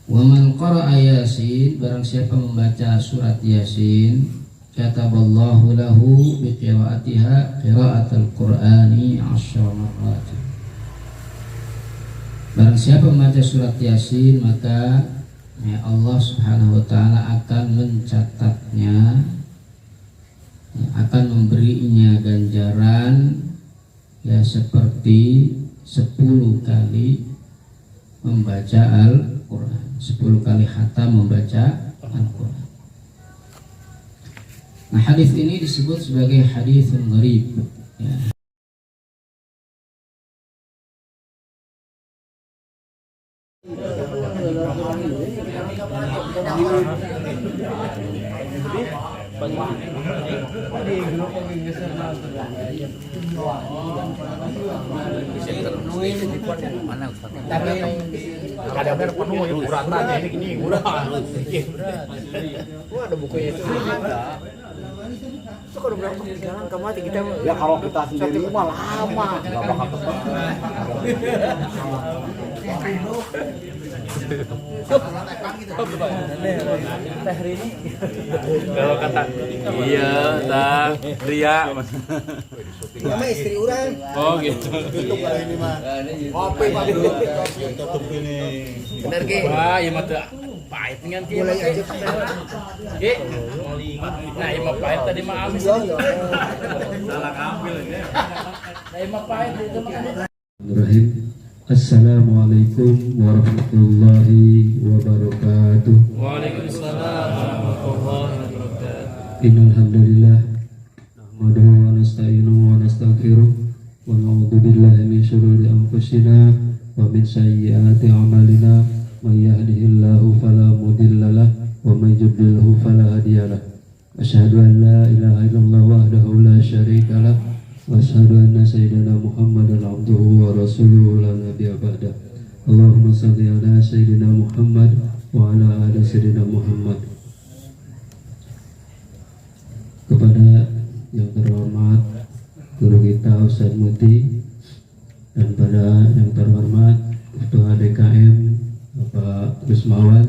Wa man qara'a Yasin, barang siapa membaca surat Yasin, kataballahu lahu biqiraatiha qiraatal Qur'ani 10 marrat. Barang siapa membaca surat Yasin, maka Allah Subhanahu wa taala akan mencatatnya, akan memberinya ganjaran ya seperti 10 kali membaca Al-Quran, 10 kali khatam membaca Al-Quran. Nah, hadis ini disebut sebagai haditsun gharib ya. Ada penuh ya uratannya ini uratan. Ada bukunya itu. Itu kalau berapa jalan ke mati kita ya kalau kita sendiri mah lama enggak bakal ketemu. Kalau kata iya tak Ria nama istri orang. oh gitu Tutup lah ini mah. Kopi Pak. Tutup ini. bener ge wah ieu mah teu pahit ngan kieu Mulai aja ge nah ieu mah pahit tadi mah amis salah ambil ini nah ieu mah pahit itu mah Bismillahirrahmanirrahim. Assalamualaikum warahmatullahi wabarakatuh. Waalaikumsalam warahmatullahi wabarakatuh. Innal hamdalillah nahmaduhu wa nasta'inuhu wa nastaghfiruh wa na'udzu billahi min shururi anfusina wa min sayyiati a'malina. May yahdihillahu fala mudilla lahu wa may yudlilhu fala hadiya lahu. Asyhadu an la ilaha illallah wahdahu la syarika lahu wa asyhadu anna sayyidina Muhammadan abduhu wa rasuluhu la nabiyya ba'da. Allahumma shalli ala sayyidina Muhammad wa ala ali sayyidina Muhammad. Kepada yang terhormat guru kita Ustaz Muti, dan pada yang terhormat Ketua DKM Bapak Gusmawan,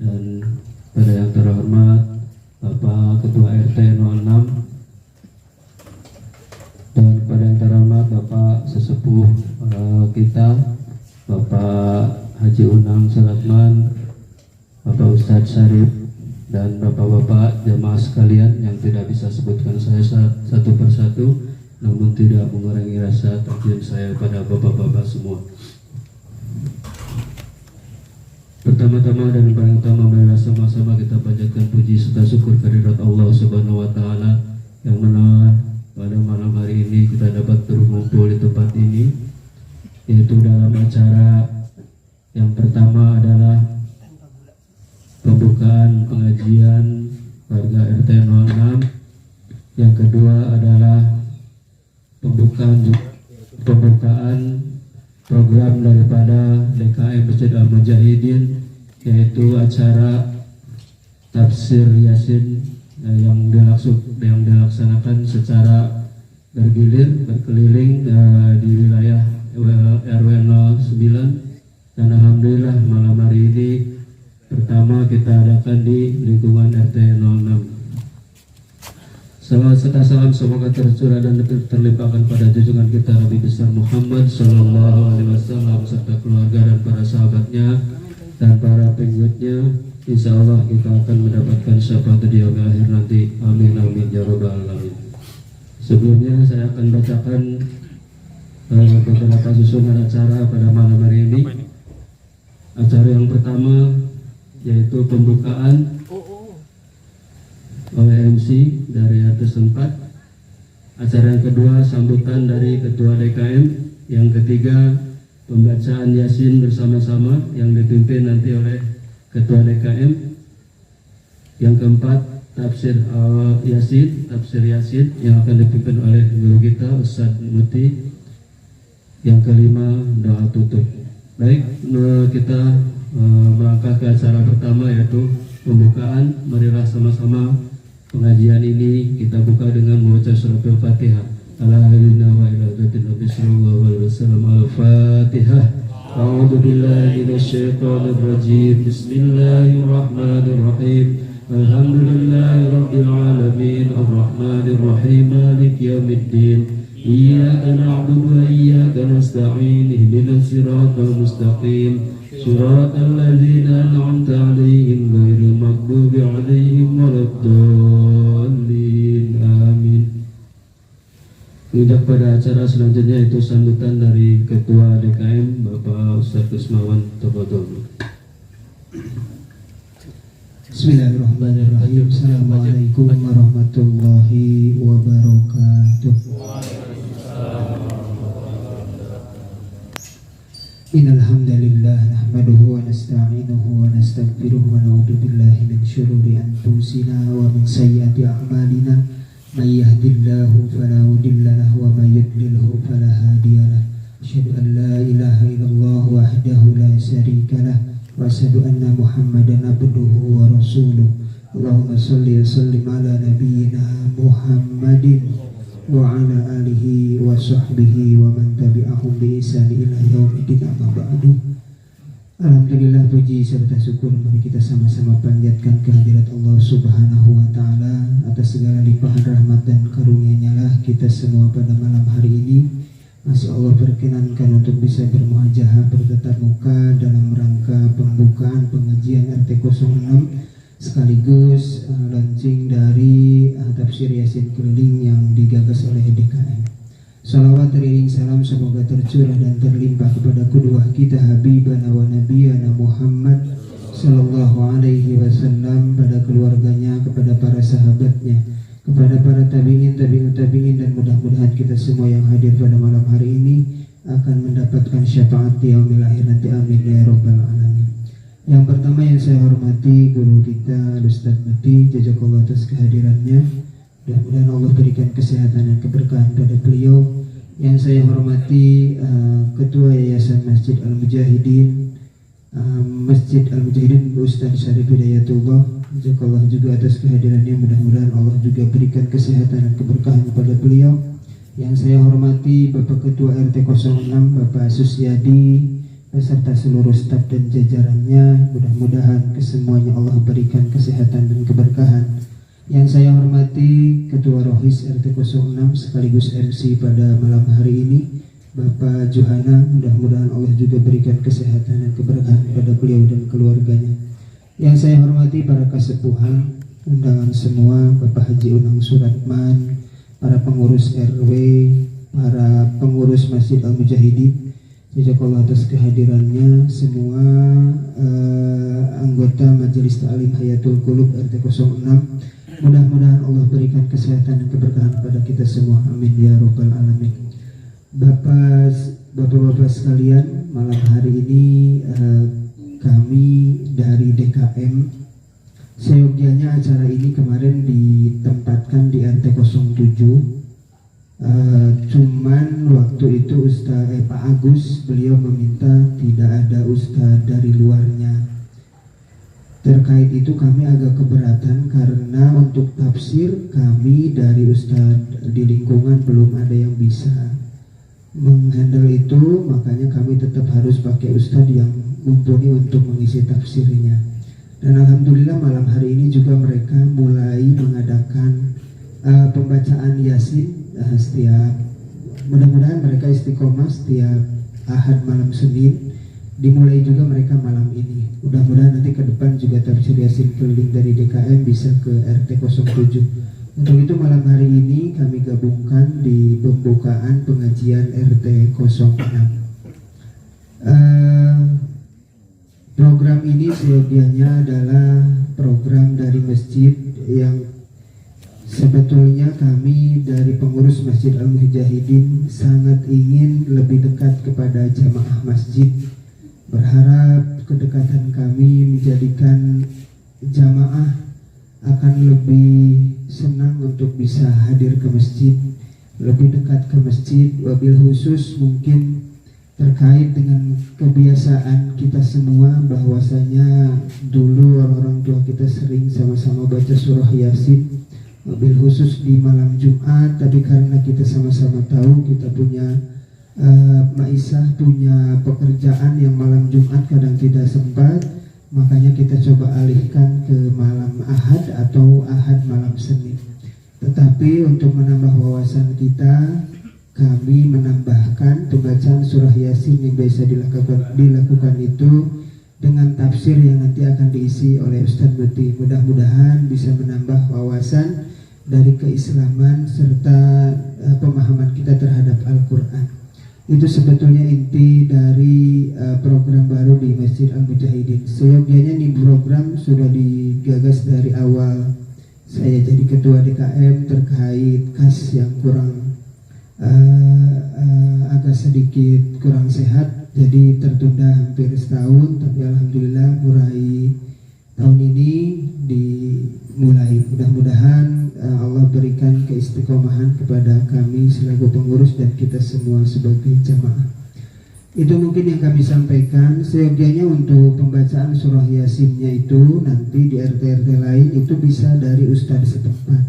dan pada yang terhormat Bapak Ketua RT 06, dan kepada yang terhormat Bapak sesepuh kita Bapak Haji Unang Salatman, Bapak Ustadz Syarif, dan bapak-bapak jamaah sekalian yang tidak bisa sebutkan saya satu persatu, namun tidak mengurangi rasa takjub saya pada bapak-bapak semua. Pertama-tama dan paling utama, marilah sama-sama kita panjatkan puji serta syukur kehadirat Allah Subhanahu wa taala yang mana pada malam hari ini kita dapat berkumpul di tempat ini, yaitu dalam acara yang pertama adalah pembukaan pengajian warga RT 06, yang kedua adalah pembukaan program daripada DKM Masjid Al-Mujahidin, yaitu acara tafsir Yasin yang dilaksanakan secara berkeliling di wilayah RW 09, dan alhamdulillah malam hari ini pertama kita adakan di lingkungan RT 06. Salawat serta salam semoga tercurah dan terlimpahkan pada junjungan kita Nabi besar Muhammad Sallallahu Alaihi Wasallam serta keluarga dan para sahabatnya dan para pengikutnya. Insya Allah kita akan mendapatkan syafaat di yaumil akhir nanti. Amin amin ya rabbal alamin. Sebelumnya saya akan bacakan beberapa susunan acara pada malam hari ini. Acara yang pertama yaitu pembukaan oleh MC dari atas 4. Acara yang kedua sambutan dari Ketua DKM. Yang ketiga pembacaan Yasin bersama-sama yang dipimpin nanti oleh Ketua DKM. Yang keempat tafsir Yasin yang akan dipimpin oleh guru kita Ustaz Muti. Yang kelima doa tutup. Baik, kita melangkah ke acara pertama yaitu pembukaan. Marilah sama-sama pengajian ini kita buka dengan membaca surat Al-Fatihah. Ala alina wa ila zatin Nabi sallallahu alaihi wasallam. Al-Fatihah. أعوذ بالله من الشيطان الرجيم بسم الله الرحمن الرحيم الحمد لله رب العالمين الرحمن الرحيم مالك يوم الدين إياك نعبد وإياك نستعين اهدنا الصراط المستقيم صراط الذين أنعمت عليهم غير المغضوب عليهم ولا الضالين آمين. Menginjak pada acara selanjutnya itu sambutan dari Ketua DKM Bapak Ustadz Kusmawan Tobodol. Bismillahirrahmanirrahim. Assalamualaikum warahmatullahi wabarakatuh. Innal hamdalillah nahmaduhu wa nasta'inuhu wa nastaghfiruhu wa na'udzu billahi min shururi anfusina wa min sayyiati a'malina. May yahdihillahu fala mudilla lahu wa may yudlilhu fala hadiya lahu. Asyhadu an la ilaha illallah wahdahu la syarika lahu wa asyhadu anna Muhammadan abduhu wa rasuluh. Allahumma shalli wa sallim ala nabiyyina Muhammadin wa ala alihi wa sahbihi wa man tabi'ahum bi ihsan ila yaumil amma ba'du. Alhamdulillah, puji serta syukur mari kita sama-sama panjatkan kehadirat Allah Subhanahu wa taala atas segala limpahan rahmat dan karunia-Nya lah kita semua pada malam hari ini masih Allah perkenankan untuk bisa bermuajahah bertatap muka dalam rangka pembukaan pengajian RT 06 sekaligus launching dari tafsir Yasin keliling yang digagas oleh DKM. Salawat teriring salam semoga tercurah dan terlimpah kepada kedua kita Habibana wa Nabiyana Muhammad sallallahu alaihi wasallam, pada keluarganya, kepada para sahabatnya, kepada para tabi'in, tabi'ut tabi'in, dan mudah-mudahan kita semua yang hadir pada malam hari ini akan mendapatkan syafaat di yaumil akhir nanti. Amin ya rabbal alamin. Yang pertama yang saya hormati guru kita Ustaz Mati, jazakallah atas kehadirannya. Mudah-mudahan Allah berikan kesehatan dan keberkahan pada beliau. Yang saya hormati Ketua Yayasan Masjid Al-Mujahidin Ustaz Syarif Hidayatullah, jazakallah juga atas kehadirannya. Mudah-mudahan Allah juga berikan kesehatan dan keberkahan kepada beliau. Yang saya hormati Bapak Ketua RT 06 Bapak Susyadi beserta seluruh staf dan jajarannya. Mudah-mudahan kesemuanya Allah berikan kesehatan dan keberkahan. Yang saya hormati Ketua Rohis RT 06 sekaligus MC pada malam hari ini Bapak Johana, mudah-mudahan Allah juga berikan kesehatan dan keberkahan kepada beliau dan keluarganya. Yang saya hormati para kasepuhan, undangan semua, Bapak Haji Unang Suratman, para pengurus RW, para pengurus Masjid Al-Mujahidin, jazakallah atas kehadirannya. Semua anggota Majelis Ta'lim Hayatul Qulub RT 06, mudah-mudahan Allah berikan kesehatan dan keberkahan kepada kita semua. Amin ya rabbal alamin. Bapak-bapak sekalian, malam hari ini kami dari DKM seyogyanya acara ini kemarin ditempatkan di RT 07. Cuman waktu itu Pak Agus beliau meminta tidak ada ustadz dari luarnya. Terkait itu kami agak keberatan karena untuk tafsir kami dari ustadz di lingkungan belum ada yang bisa menghandle itu, makanya kami tetap harus pakai ustadz yang mumpuni untuk mengisi tafsirnya. Dan alhamdulillah malam hari ini juga mereka mulai mengadakan pembacaan Yasin setiap, mudah-mudahan mereka istiqomah setiap Ahad malam Senin, dimulai juga mereka malam ini. Mudah-mudahan nanti ke depan juga tafsir Yasin keliling dari DKM bisa ke RT 07. Untuk itu malam hari ini kami gabungkan di pembukaan pengajian RT 06. Program ini seyogianya adalah program dari masjid yang sebetulnya kami dari pengurus Masjid Al-Mujahidin sangat ingin lebih dekat kepada jamaah masjid. Berharap kedekatan kami menjadikan jamaah akan lebih senang untuk bisa hadir ke masjid, lebih dekat ke masjid, wabil khusus mungkin terkait dengan kebiasaan kita semua bahwasanya dulu orang-orang tua kita sering sama-sama baca surah Yasin, wabil khusus di malam Jumat, tapi karena kita sama-sama tahu kita punya Maisah punya pekerjaan yang malam Jumat kadang tidak sempat, makanya kita coba alihkan ke malam Ahad atau Ahad malam Senin. Tetapi untuk menambah wawasan kita, kami menambahkan pembacaan surah Yasin yang biasa dilakukan itu dengan tafsir yang nanti akan diisi oleh Ustadz Muti. Mudah-mudahan bisa menambah wawasan dari keislaman serta pemahaman kita terhadap Al-Quran. Itu sebetulnya inti dari program baru di Masjid Al-Mujahidin. Seyogianya nih program sudah digagas dari awal saya jadi ketua DKM terkait kas yang agak sedikit kurang sehat, jadi tertunda hampir setahun, tapi alhamdulillah mulai tahun ini dimulai. Mudah-mudahan Allah berikan keistiqomahan kepada kami selaku pengurus dan kita semua sebagai jamaah. Itu mungkin yang kami sampaikan. Seyogianya untuk pembacaan surah Yasinnya itu nanti di RT-RT lain itu bisa dari ustadz setempat.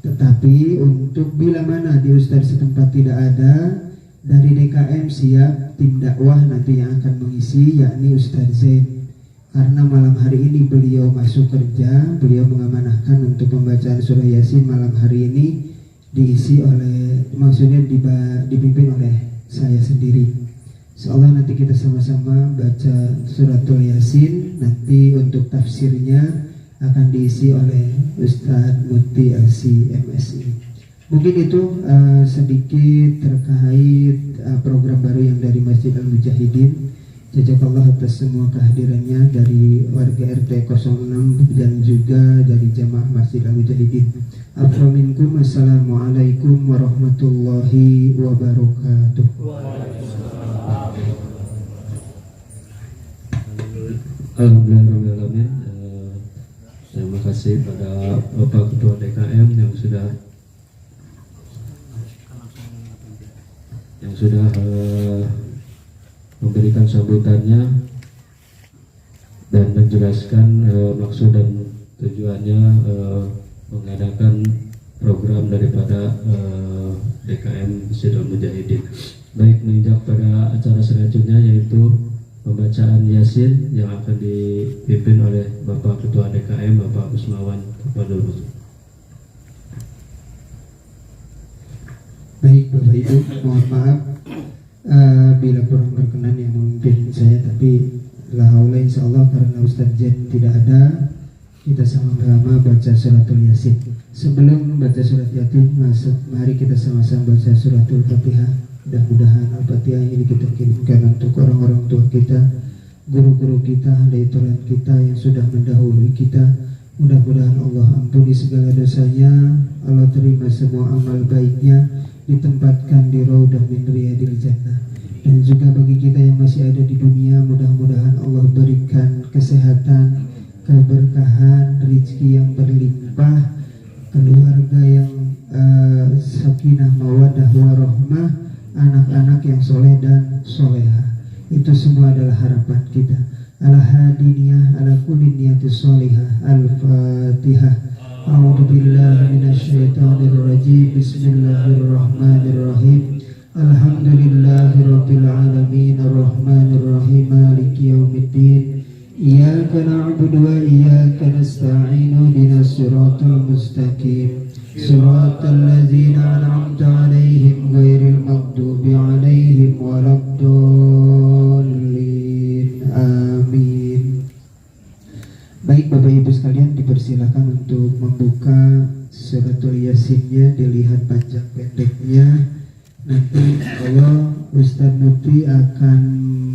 Tetapi untuk bila mana di ustadz setempat tidak ada, dari DKM siap tim dakwah nanti yang akan mengisi, yakni Ustadz Zain. Karena malam hari ini beliau masuk kerja, beliau mengamanahkan untuk pembacaan surah Yasin malam hari ini diisi oleh, maksudnya dipimpin oleh saya sendiri. Insyaallah nanti kita sama-sama baca suratul Yasin, nanti untuk tafsirnya akan diisi oleh Ustadz Muti LC MSI. Mungkin itu sedikit terkait program baru yang dari Masjid Al-Mujahidin. Jazakallah atas semua kehadirannya dari warga RT 06 dan juga dari jamaah Masjid Al-Mujahidin. Afrominkum, assalamualaikum warahmatullahi wabarakatuh. Alhamdulillahirrahmanirrahim. Terima kasih pada Bapak Ketua DKM yang sudah memberikan sambutannya dan menjelaskan maksud dan tujuannya mengadakan program daripada DKM Masjid Al-Mujahidin. Baik, menginjak pada acara selanjutnya yaitu pembacaan Yasin yang akan dipimpin oleh Bapak Ketua DKM Bapak Kusmawan Kepadul. Baik Bapak Ibu, mohon maaf bila kurang berkenan yang memimpin saya, tapi la haula insyaallah karena Ustadz Jen tidak ada, kita sama-sama baca suratul Yasin. Sebelum membaca surat Yasin, mari kita sama-sama baca suratul Fatihah. Mudah-mudahan Al-Fatihah ini kita kirimkan untuk orang-orang tua kita, guru-guru kita, daitulan kita yang sudah mendahului kita. Mudah-mudahan Allah ampuni segala dosanya, Allah terima semua amal baiknya, ditempatkan di Raudah min Riyadil Jannah. Dan juga bagi kita yang masih ada di dunia, mudah-mudahan Allah berikan kesehatan, keberkahan, rezeki yang berlimpah, keluarga yang sakinah mawaddah warahmah, anak-anak yang soleh dan soleha. Itu semua adalah harapan kita. Al-hadiniyah ala kulli niyati solihah. Al-Fatihah. A'udzu billahi minasyaitonir rajim. Bismillahirrahmanirrahim. Alhamdulillahirabbil alamin arrahmanir rahim maliki yaumiddin. Iyyaka na'budu wa iyyaka nasta'in ihdinas siratal mustaqim. Siratal ladzina an'amta 'alaihim ghairil maghdubi 'alaihim waladdallin. Amin. Baik Bapak Ibu sekalian, dipersilakan untuk membuka suratul Yasinnya, dilihat panjang pendeknya. Nanti Allah Ustadz Muti akan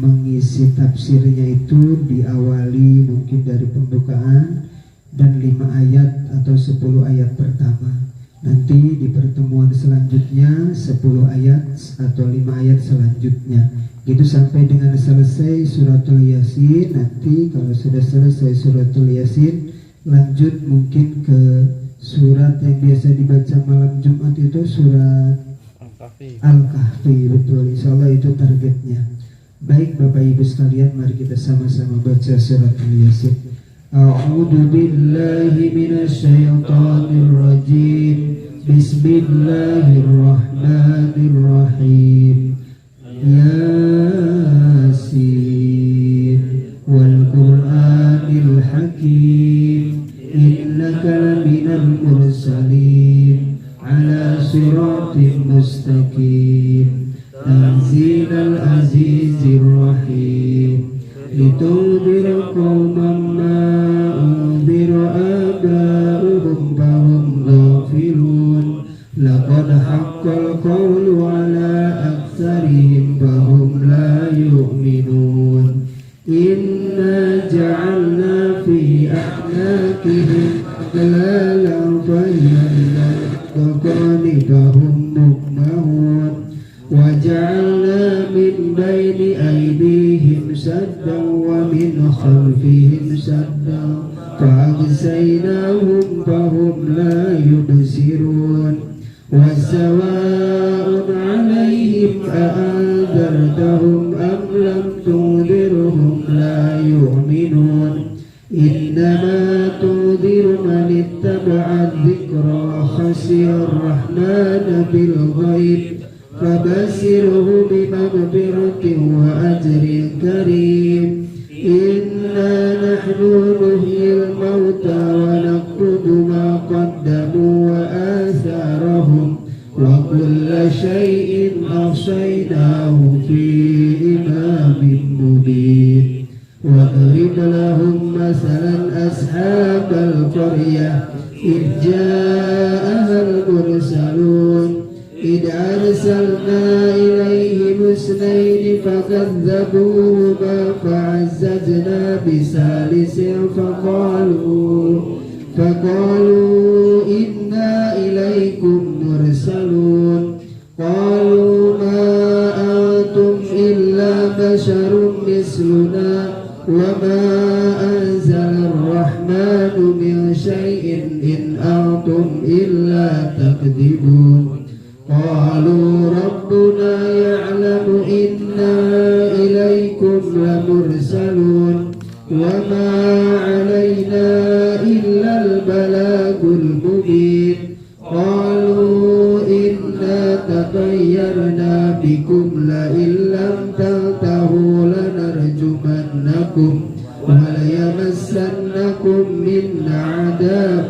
mengisi tafsirnya itu diawali mungkin dari pembukaan dan 5 ayat atau 10 ayat pertama. Nanti di pertemuan selanjutnya 10 ayat atau 5 ayat selanjutnya. Gitu sampai dengan selesai suratul Yasin. Nanti kalau sudah selesai suratul Yasin, lanjut mungkin ke surat yang biasa dibaca malam Jumat itu surat Al-Kahfi. Betul, insyaallah itu targetnya. Baik Bapak Ibu sekalian, mari kita sama-sama baca surat Al-Yasin. A'udzu billahi minasyaitonir rajim. Bismillahirrahmanirrahim. ياسين والقرآن الحكيم إنك لمن المرسلين على صراط مستقيم تنزيل العزيز الرحيم لتنذر قوما ما أنذر آباؤهم فهم غافلون لقد حق القول على أكثرهم فهم لا يؤمنون إنا جعلنا في أعناقهم أغلالا فهي إلى الأذقان فهم مقمحون وجعلنا من بين أيديهم سدا ومن خلفهم سدا فأغشيناهم فهم لا يبصرون وسواء عليهم أأنذرتهم أم لم تنذرهم لا يؤمنون إنما تنذر من اتبع الذكر وخشي الرحمن بالغيب فبشره بمغفرة وأجر كريم إنا نحن نحيي الموتى ونكتب ما قدموا وآثارهم وكل شيء أحصيناه في إمام مبين واضرب لهم مثلا أصحاب القرية إذ جاءها المرسلون إذ أرسلنا إليهم اثنين فكذبوهما فعززنا بثالث فقالوا إنا إليكم مرسلون قالوا ما أنتم إلا بشر مثلنا وما أنزل الرحمن من شيء إن أنتم إلا تكذبون قالوا ربنا يعلم إنا إليكم لمرسلون وما علينا إلا البلاغ المبين قالوا إنا تطيرنا بكم لئن لم تنتهوا لنرجمنكم وليمسنكم منا عذاب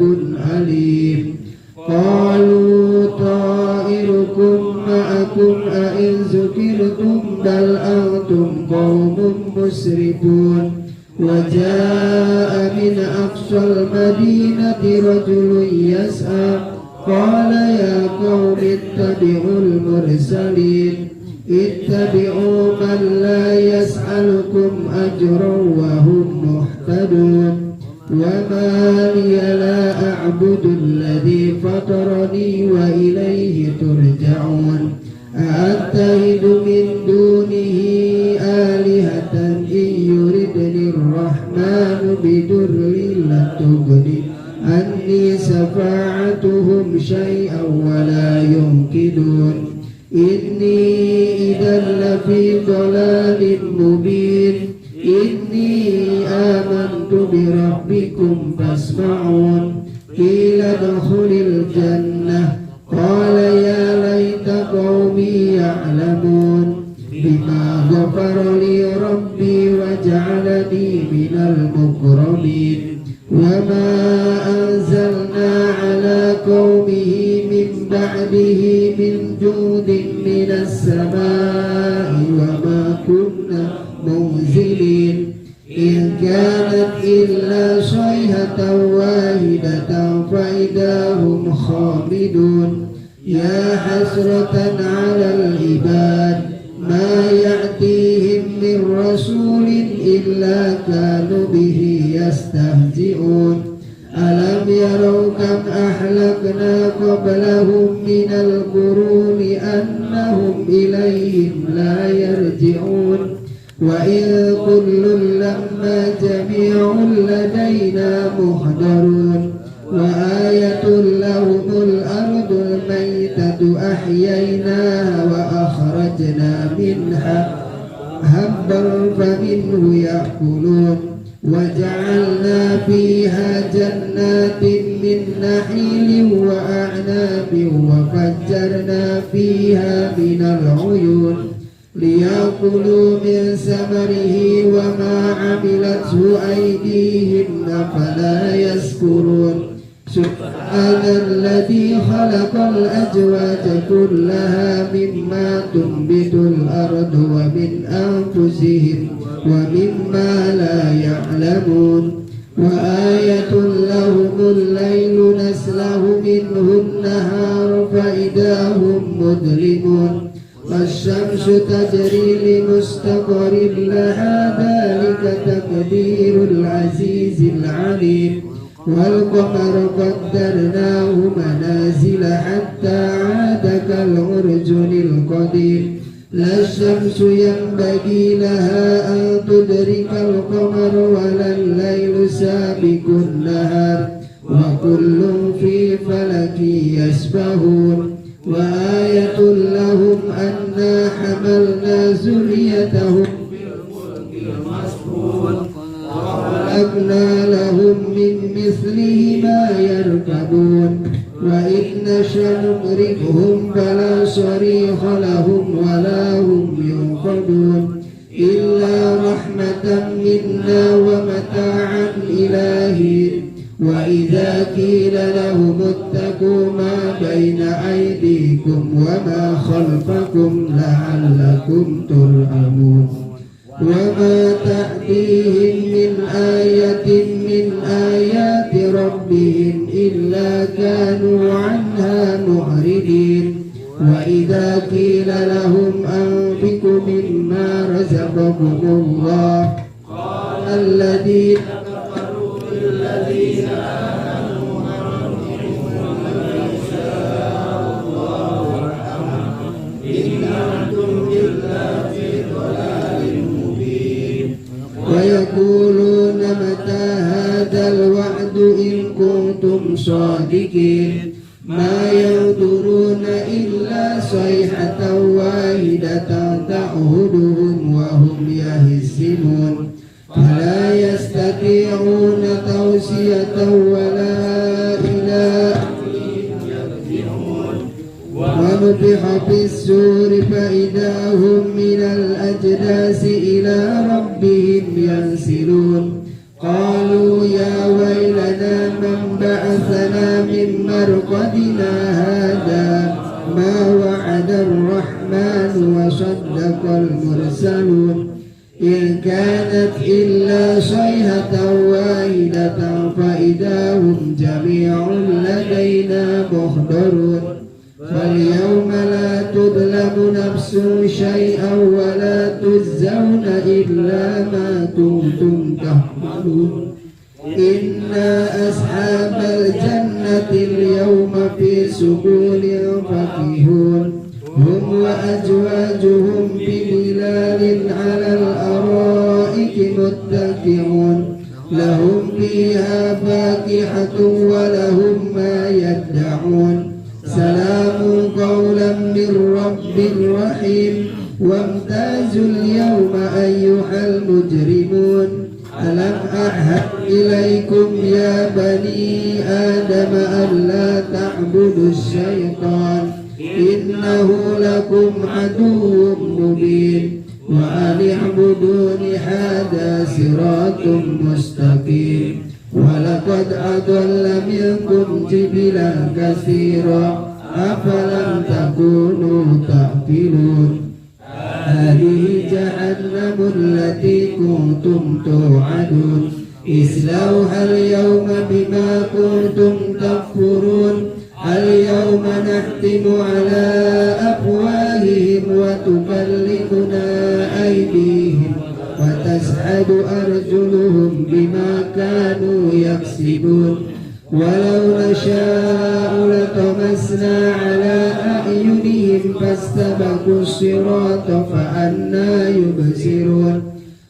أليم قالوا طائركم معكم أئن ذكرتم بل أنتم قوم مسرفون وجاء من أقصى المدينة رجل يسعى قال يا قوم اتبعوا المرسلين اتبعوا من لا يسألكم أجرا وهم مهتدون وما لي لا أعبد الذي فطرني وإليه ترجعون أأتخذ من دونه آلهة إن يردني الرحمن بضر لا تغني عني شفاعتهم شيئا ولا ينقذون إني إذا لفي ضلال مبين إني آمنت بربكم فاسمعون قيل ادخل الجنة قال يا ليت قومي يعلمون بما غفر لي ربي وجعلني من المكرمين وما أنزلنا على قومه من بعده من جود من السماء وما كنا منزلين إن كانت إلا صيحة واحدة فإذا هم خامدون يا حسرة على العباد ما يأتيهم من رسول إلا كانوا به يستهزئون ألم يروا كم أهلكنا قبلهم من القرون أنهم إليهم لا يرجعون وإن كل لما جميع لدينا محضرون وآية لهم الأرض الميتة أحييناها وأخرجنا منها هبا فمنه يأكلون وجعلنا فيها جنات من نخيل وأعناب وفجرنا فيها من العيون ليأكلوا من ثمره وما عملته أيديهم أفلا يشكرون سبحان الذي خلق الأزواج كلها مما تنبت الأرض ومن أنفسهم ومما لا يعلمون وآية لهم الليل نسلخ منه النهار فإذا هم مظلمون والشمس تجري لمستقر لها ذلك تقدير العزيز العليم والقمر قدرناه منازل حتى عاد كالعرجون القديم لا الشمس ينبغي لها أن تدرك القمر ولا الليل سابق النهار وكل في فلك يسبحون وآية لهم أنا حملنا ذريتهم وخلقنا لهم من مثله ما يركبون وإن نشأ نغرقهم فلا صريخ لهم ولا هم ينقذون إلا رحمة منا ومتاعا إلى حين وإذا قيل لهم اتقوا ما بين أيديكم وما خلفكم لعلكم ترحمون وما تأتيهم من آية من آيات ربهم إلا كانوا عنها معرضين وإذا قيل لهم أنفقوا مما رزقكم الله قال الذين كفروا للذين آمنوا أنفقوا يشاء الله ورحمه إن أنتم إلا في ضلال مبين ويقولون متى هذا الوعد إن كنتم صادقين ما ينظرون إلا صيحة واحدة تأخذهم وهم يهزمون فلا يستطيعون توصية ولا إلى أهلهم يرجعون ونفخ في السور فإذا هم من الأجداث إلى ربهم ينسلون قالوا يا ويلنا من بعثنا من مرقدنا هذا ما وعد الرحمن وصدق المرسلون إن كانت إلا صيحة واحدة فإذا هم جميع لدينا محضرون فاليوم لا تظلم نفس شيئا ولا تجزون إلا ما كنتم تعملون إنا أصحاب الجنة اليوم في سبل فاكهون هم وأزواجهم بظلال على الأرائك متكئون لهم فيها فاكهة ولهم ما يدعون سلام قولا من رب رحيم وامتازوا اليوم أيها المجرمون ألم أعهد إليكم يا بني آدم ألا تعبدوا الشيطان إنه لكم عدو مبين وأن اعبدوني هذا صراط مستقيم ولقد أضل منكم جبلا كثيرا أفلم تكونوا تعقلون هذه جهنم التي كنتم توعدون اصلوها اليوم بما كنتم تكفرون اليوم نختم على أفواههم وتكلمنا أيديهم وتشهد أرجلهم بما كانوا يكسبون ولو نشاء لطمسنا على أعينهم فاستبقوا الصراط فأنى يبصرون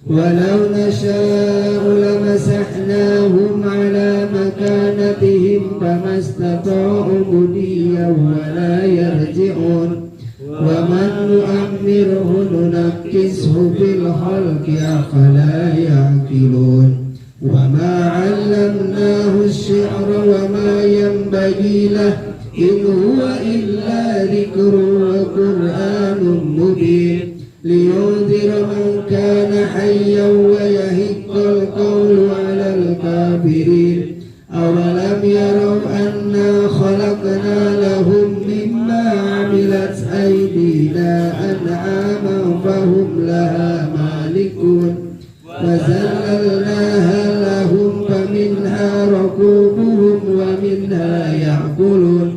ولو نشاء لمسحناهم على مكانتهم فما استطاعوا مضيا ولا يرجعون ومن نؤمره ننكسه في الخلق أفلا يعقلون وما علمناه الشعر وما ينبغي له إن هو إلا ذكر وقرآن مبين لينذر من كان حيا ويحق القول على الكافرين أولم يروا أنا خلقنا لهم مما عملت أيدينا أنعاما فهم لها مالكون وذللناها لهم فمنها ركوبهم ومنها يأكلون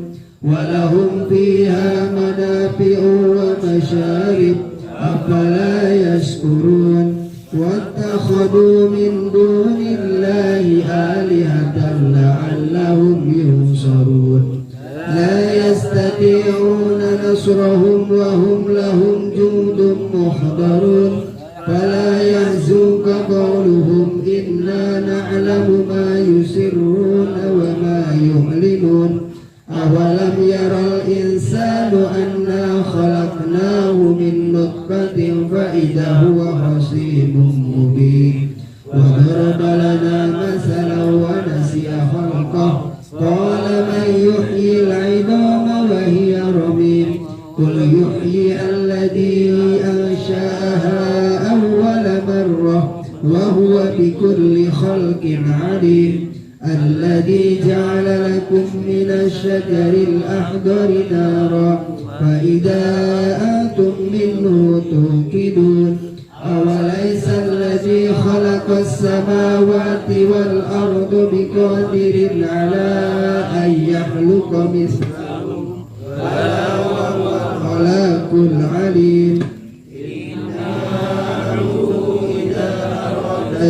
ولهم فيها منافع ومشارب أفلا يشكرون واتخذوا من دون الله آلهة لعلهم ينصرون لا يستطيعون نصرهم وهم لهم جند محضرون فلا يحزنك قولهم إنا نعلم ما يسرون وما يعلنون أولم يرى الإنسان أنا خلقناه من نطفة فإذا هو خصيم مبين وضرب لنا مثلا ونسي خلقه قال من يحيي العظام وهي رميم قل يحيي الذي أنشأها أول مرة وهو بكل خلق عليم الذي جعل لكم من الشجر الأخضر نارا فإذا أنتم منه توقدون أوليس الذي خلق السماوات والأرض بقادر على أن يخلق مثلهم بلى وهو الخلاق العليم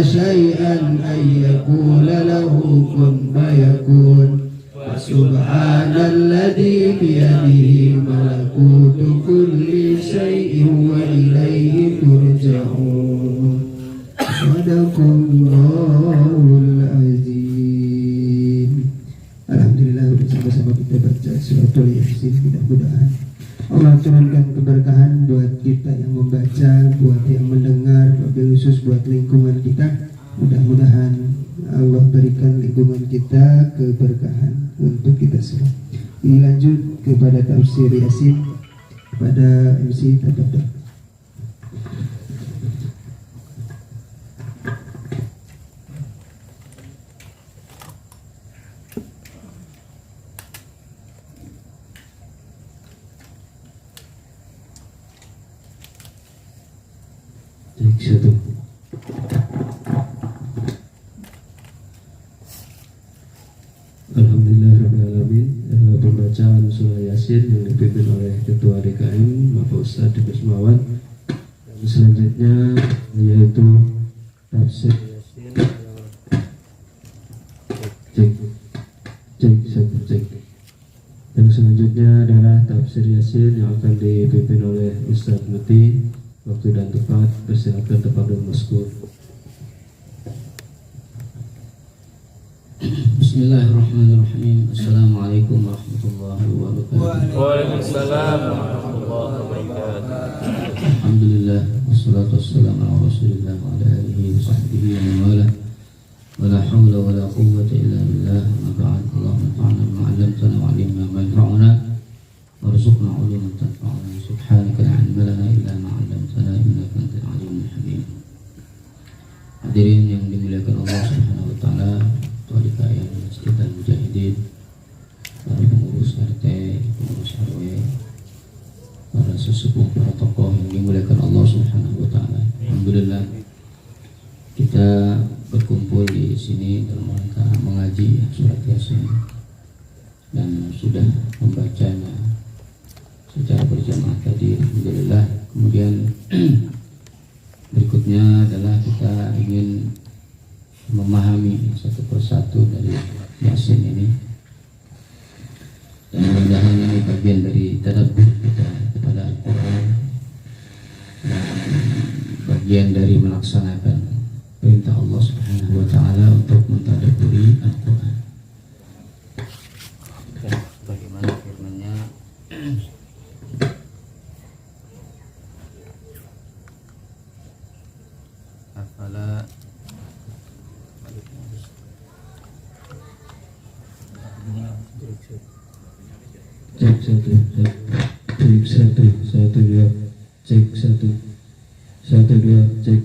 شيئا أن يقول له كن فيكون فسبحان الذي بيده ملكوت كل شيء وإليه ترجعون صدق الله العظيم. Alhamdulillah bersama-sama kita baca suratul Yasin. Mudah-mudahan Allah turunkan keberkahan buat kita yang membaca, buat yang mendengar, wabil khusus buat lingkungan kita. Mudah-mudahan Allah berikan lingkungan kita keberkahan untuk kita semua. Ini lanjut kepada tafsir Yasin pada MC Tafadhol. Satu. Alhamdulillahirrahmanirrahim. Pembacaan surah Yasin yang dipimpin oleh Ketua DKM Bapak Ustadz Dibesmawan. Dan selanjutnya yaitu tafsir Yasin. Cek. Dan selanjutnya adalah tafsir Yasin yang akan dipimpin oleh Ustadz Muti. Waktu dan tempat, persilakan kepada Maskur. Bismillahirrahmanirrahim. Assalamualaikum warahmatullahi wabarakatuh. Waalaikumsalam warahmatullahi wabarakatuh. Alhamdulillah wassalatu wassalamu ala Rasulillah wa ala alihi wa sahbihi wa man wala. Wala hawla wala quwwata illa billah. Ma ba'd. Allahumma anfa'na bima 'allamtana wa 'allimna ma yanfa'una warzuqna 'ilman tanfa'una. Subhanaka la 'ilma lana illa ma 'allamtana innaka antal 'alimul hakim. Hadirin yang dimuliakan Allah Subhanahu wa taala, Ketua DKM Masjid Al-Mujahidin, para pengurus RT, pengurus RW, para sesepuh, para tokoh yang dimuliakan Allah Subhanahu wa taala. Alhamdulillah kita berkumpul di sini dalam rangka mengaji surat Yasin dan sudah membacanya secara berjamaah tadi. Alhamdulillah. Kemudian berikutnya adalah kita ingin memahami satu persatu dari Yasin ini, dan mudah-mudahan ini bagian dari tadabbur kita kepada Al-Quran dan bagian dari melaksanakan perintah Allah Subhanahu wa taala untuk mentadabburi Al-Quran. Bagaimana firman-Nya? Afala Cek satu, dua, cek satu. 1 2 cek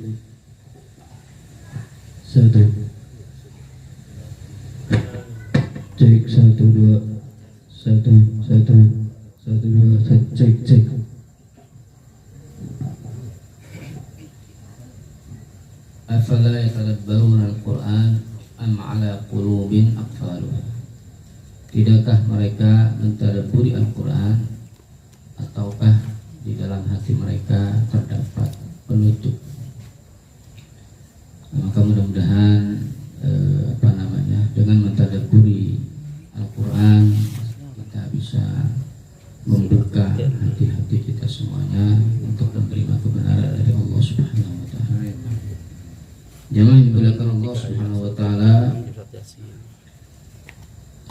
1 cek 1 2 1 2 cek Afala yatadabbaruna al-Qur'an am ala qulubin aqfaluha. Tidakkah mereka mentadabburi Al-Qur'an ataukah di dalam hati mereka terdapat penutup? Maka mudah-mudahan dengan mentadabburi Al-Quran kita bisa membuka hati-hati kita semuanya untuk menerima kebenaran dari Allah Subhanahu wa taala. Jamaah yang dimuliakan Allah Subhanahu wa taala,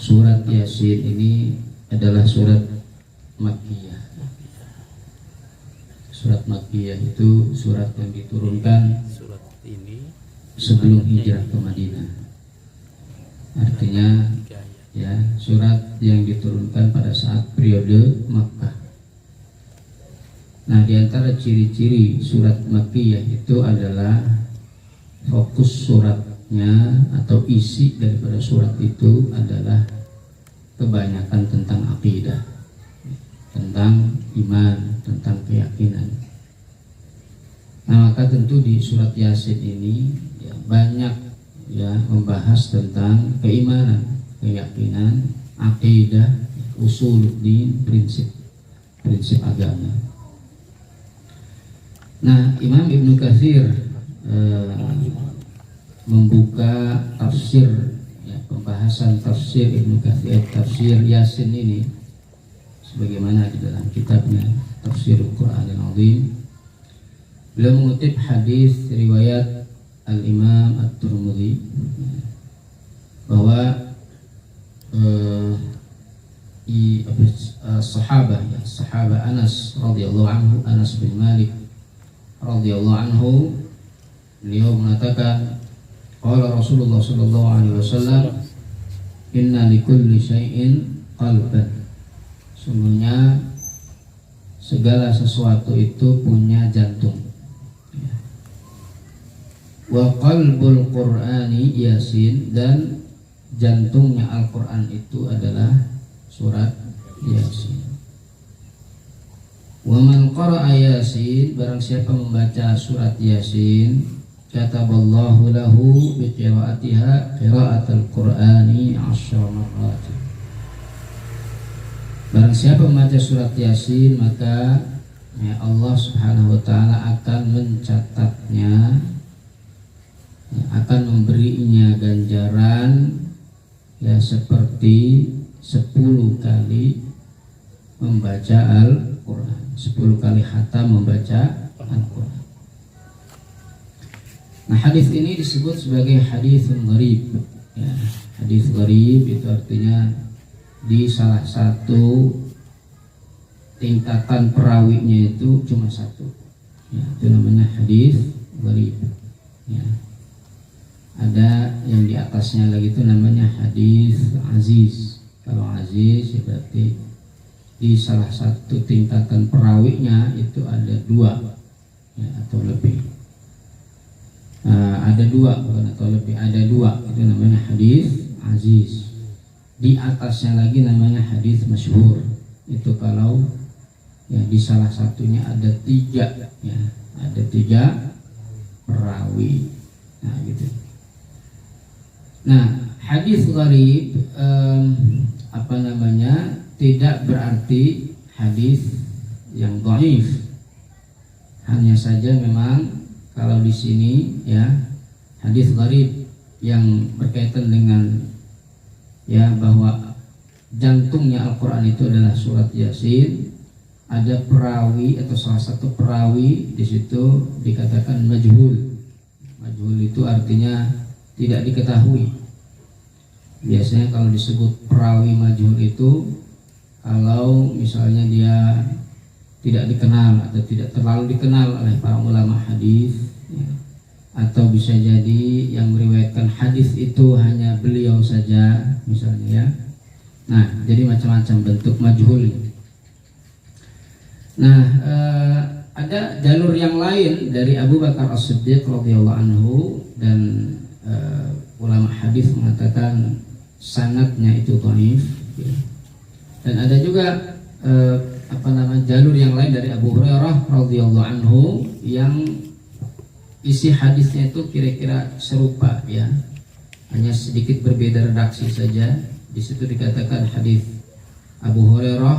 surat Yasin ini adalah surat Makkiyah. Surat Makkiyah itu surat yang diturunkan sebelum hijrah ke Madinah. Artinya ya, surat yang diturunkan pada saat periode Makkah. Nah, di antara ciri-ciri surat Makkiyah itu adalah fokus suratnya atau isi daripada surat itu adalah kebanyakan tentang akidah, tentang iman, tentang keyakinan. Nah, maka tentu di surat Yasin ini ya, banyak ya membahas tentang keimanan, keyakinan, akidah, usuluddin, prinsip agama. Nah, Imam Ibnu Katsir membuka tafsir ya, pembahasan tafsir Ibnu Katsir, tafsir Yasin ini sebagaimana di dalam kitabnya Tafsirul Qur'anil Azim. Beliau mengutip hadis riwayat Al-Imam At-Tirmidzi bahwa sahabat Anas radhiyallahu anhu, Anas bin Malik radhiyallahu anhu, beliau mengatakan qala Rasulullah sallallahu alaihi wasallam inna likulli syai'in qalban. Sungguhnya segala sesuatu itu punya jantung. Wa qalbul Qur'ani Yasin, dan jantungnya Al-Quran itu adalah surat Yasin. Wa man qara'a Yasin, barang siapa membaca surat Yasin, kataballahu lahu bi qira'atiha qira'atal Qur'ani 10 marrat. Barang siapa membaca surat Yasin, maka ya Allah Subhanahu wa taala akan mencatatnya, akan memberinya ganjaran ya seperti 10 kali membaca Al-Quran, 10 kali khatam membaca Al-Quran. Nah, hadis ini disebut sebagai hadis gharib ya. Hadis gharib itu artinya di salah satu tingkatan perawinya itu cuma satu ya, itu namanya hadis gharib ya. Ada yang di atasnya lagi itu namanya hadis aziz. Kalau aziz ya berarti di salah satu tingkatan perawinya itu ada 2 ya, atau lebih. Ada 2 bukan atau lebih, ada 2, itu namanya hadis aziz. Di atasnya lagi namanya hadis masyhur. Itu kalau ya di salah satunya ada 3 ya, ada 3 perawi. Nah, gitu. Nah, hadis gharib tidak berarti hadis yang dhaif. Hanya saja memang kalau di sini ya hadis gharib yang berkaitan dengan ya bahwa jantungnya Al-Quran itu adalah surat Yasin, ada perawi atau salah satu perawi di situ dikatakan majhul. Majhul itu artinya tidak diketahui. Biasanya kalau disebut perawi majhul itu kalau misalnya dia tidak dikenal atau tidak terlalu dikenal oleh para ulama hadis ya. Atau bisa jadi yang meriwayatkan hadis itu hanya beliau saja misalnya ya. Nah, jadi macam-macam bentuk majhul. Nah, ada jalur yang lain dari Abu Bakar As-Siddiq radhiyallahu anhu, dan ulama hadis mengatakan sanadnya itu dhaif, ya. Dan ada juga jalur yang lain dari Abu Hurairah radhiyallahu anhu yang isi hadisnya itu kira-kira serupa, ya, hanya sedikit berbeda redaksi saja. Di situ dikatakan hadis Abu Hurairah,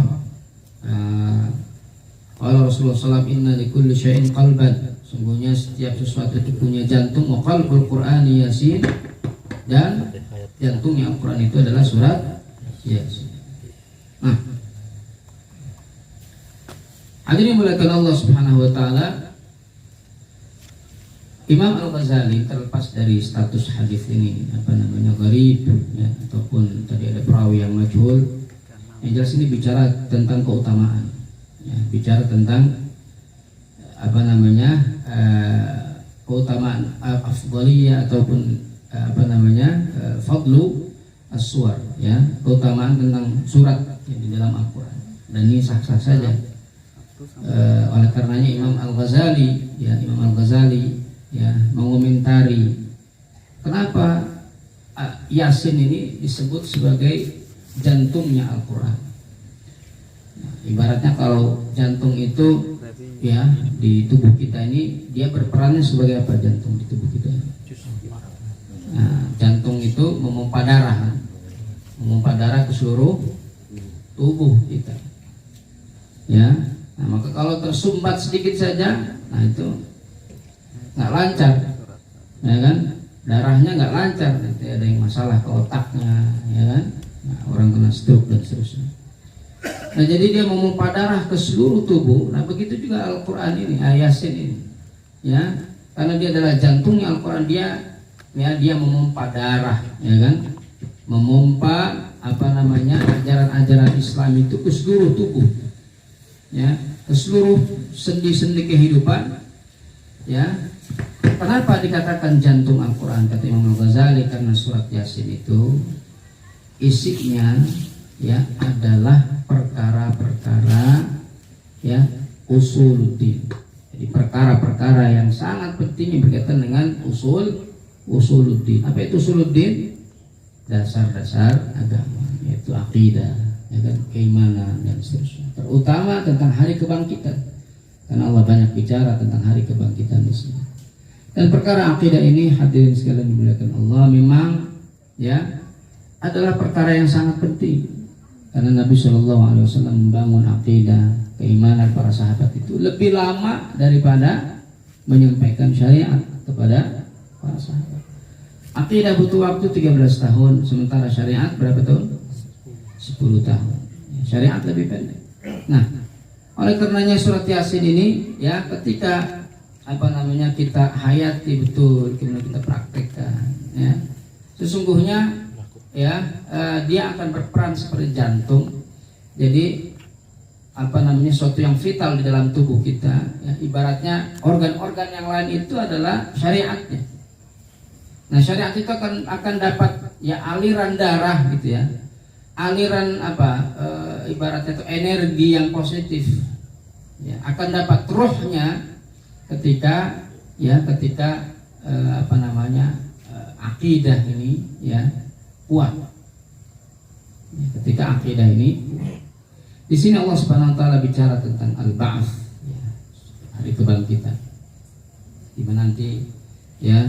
qala Rasulullah SAW, inna likulli syai'in qalban, sungguhnya setiap sesuatu itu punya jantung, wa qalbul Qur'ani Yasin, dan jantungnya Al-Quran itu adalah surat Yasin. Nah, hadirin dimuliakan Allah Subhanahu wa taala, Imam Al-Ghazali terlepas dari status hadis ini gharib, ya, ataupun tadi ada perawi yang majhul, yang jelas ini bicara tentang keutamaan, ya, bicara tentang keutamaan afdhaliyah ataupun fadlu as-suwar, ya, keutamaan tentang surat yang di dalam Al-Quran, dan ini sah-sah saja. Oleh karenanya Imam Al-Ghazali ya mengomentari kenapa Yasin ini disebut sebagai jantungnya Al-Quran. Nah, ibaratnya kalau jantung itu, ya, di tubuh kita ini, dia berperannya sebagai apa jantung di tubuh kita ini? Nah, jantung itu memompa darah ke seluruh tubuh kita, ya. Nah, maka kalau tersumbat sedikit saja, nah itu nggak lancar, ya kan? Darahnya nggak lancar, nanti ada yang masalah ke otaknya, ya kan? Nah, orang kena stroke dan seterusnya. Nah, jadi dia memompa darah ke seluruh tubuh. Nah, begitu juga Al-Quran ini, Yasin ini, ya, karena dia adalah jantungnya Al-Quran, dia memompa darah, ya kan? Memompa ajaran-ajaran Islam itu ke seluruh tubuh, ya, ke seluruh sendi-sendi kehidupan, ya. Kenapa dikatakan jantung Al-Quran, kata Imam Al-Ghazali? Karena surat Yasin itu isinya, ya, adalah perkara-perkara, ya, usuluddin. Jadi perkara-perkara yang sangat penting yang berkaitan dengan usuluddin. Apa itu usuluddin? Dasar-dasar agama, yaitu akidah, ya kan, keimanan dan seterusnya. Terutama tentang hari kebangkitan, karena Allah banyak bicara tentang hari kebangkitan di sini. Dan perkara akidah ini, hadirin sekalian dimuliakan Allah, memang, ya, adalah perkara yang sangat penting, karena Nabi SAW membangun akidah, keimanan para sahabat itu lebih lama daripada menyampaikan syariat kepada para sahabat. Akidah butuh waktu 13 tahun, sementara syariat berapa tahun? 10 tahun. Syariat lebih pendek. Nah, oleh karenanya surat Yasin ini, ya, ketika kita hayati betul, kemudian kita praktekkan, ya, sesungguhnya, ya, dia akan berperan seperti jantung. Jadi suatu yang vital di dalam tubuh kita, ya, ibaratnya organ-organ yang lain itu adalah syariatnya. Nah, syariat itu akan dapat, ya, aliran darah, gitu, ya, aliran ibaratnya itu energi yang positif, ya, akan dapat ruhnya ketika akidah ini, ya, kuat. Ya, ketika akidah ini, di sini Allah Subhanahu wa taala bicara tentang al-ba'ts, ya, hari kebangkitan, di mana nanti, ya,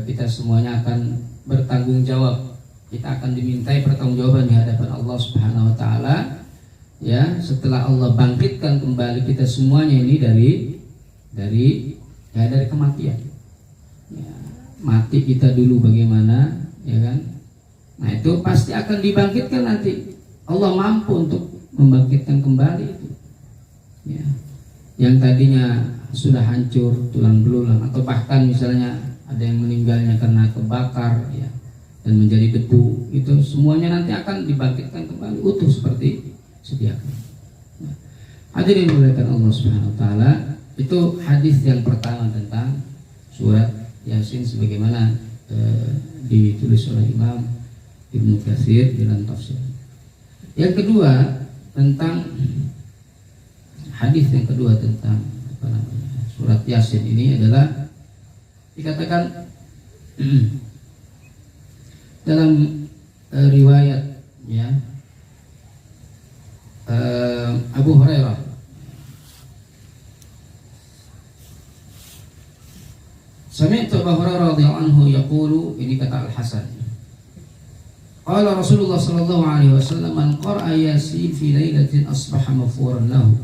kita semuanya akan bertanggung jawab. Kita akan dimintai pertanggungjawaban di hadapan Allah Subhanahu wa taala, ya, setelah Allah bangkitkan kembali kita semuanya ini dari kematian. Ya, mati kita dulu bagaimana, ya kan? Nah, itu pasti akan dibangkitkan nanti. Allah mampu untuk membangkitkan kembali itu, ya, yang tadinya sudah hancur tulang belulang, atau bahkan misalnya ada yang meninggalnya karena kebakar, ya, dan menjadi debu, itu semuanya nanti akan dibangkitkan kembali utuh seperti sedia kala. Nah, hadirin dimuliakan Allah Subhanahu wa taala, itu hadis yang pertama tentang surat Yasin sebagaimana ditulis oleh Imam Ibnu Katsir dalam tafsir. Yang kedua, tentang hadis yang kedua tentang surat Yasin ini adalah dikatakan dalam riwayat ya Abu Hurairah sami'tu Abu Hurairah radhiyallahu anhu yaqulu, ini kata Al-Hasan, qala Rasulullah sallallahu alaihi wasallam, man qara'a Yasin fi lailatin asbaha maghfuran lahu,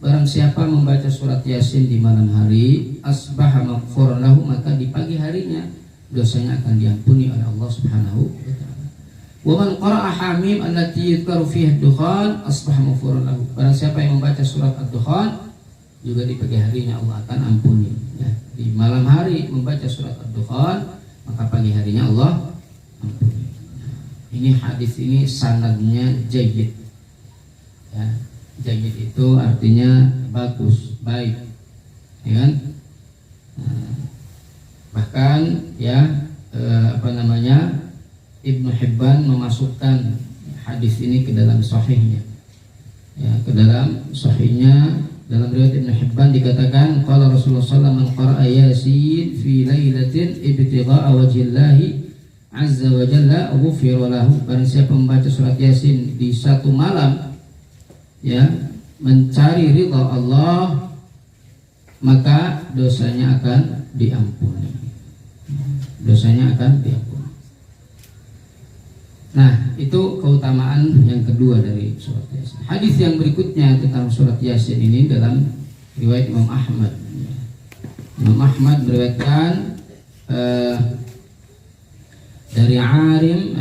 barang siapa membaca surat Yasin di malam hari, asbaha maghfuran lahu, maka di pagi harinya dosanya akan diampuni oleh Allah Subhanahu wa taala. Wa man qara'a Hamim allati yudhkaru fiha ad-dukhan asbaha maghfuran lahu, barang siapa yang membaca surat ad-dukhan juga di pagi harinya Allah akan ampuni ya. Di malam hari membaca surat ad-dukhan, maka pagi harinya Allah ampuni. Ini hadis ini sanadnya jayyid ya. Jayyid itu artinya bagus, baik ya kan? Bahkan ya Ibnu Hibban memasukkan hadis ini ke dalam sahihnya ya, ke dalam sahihnya. Dalam riwayat Ibnu Hibban dikatakan qala Rasulullah sallallahu alaihi wasallam, man qara'a Yasin fi lailatin ibtigha'a wajhillahi azza wa jalla ghufira lahu, barang siapa membaca surat Yasin di satu malam ya, mencari ridha Allah, maka dosanya akan diampuni. Dosanya akan diampuni. Nah, itu keutamaan yang kedua dari surat Yasin. Hadis yang berikutnya tentang surat Yasin ini dalam riwayat Imam Ahmad. Imam Ahmad meriwayatkan dari Arim,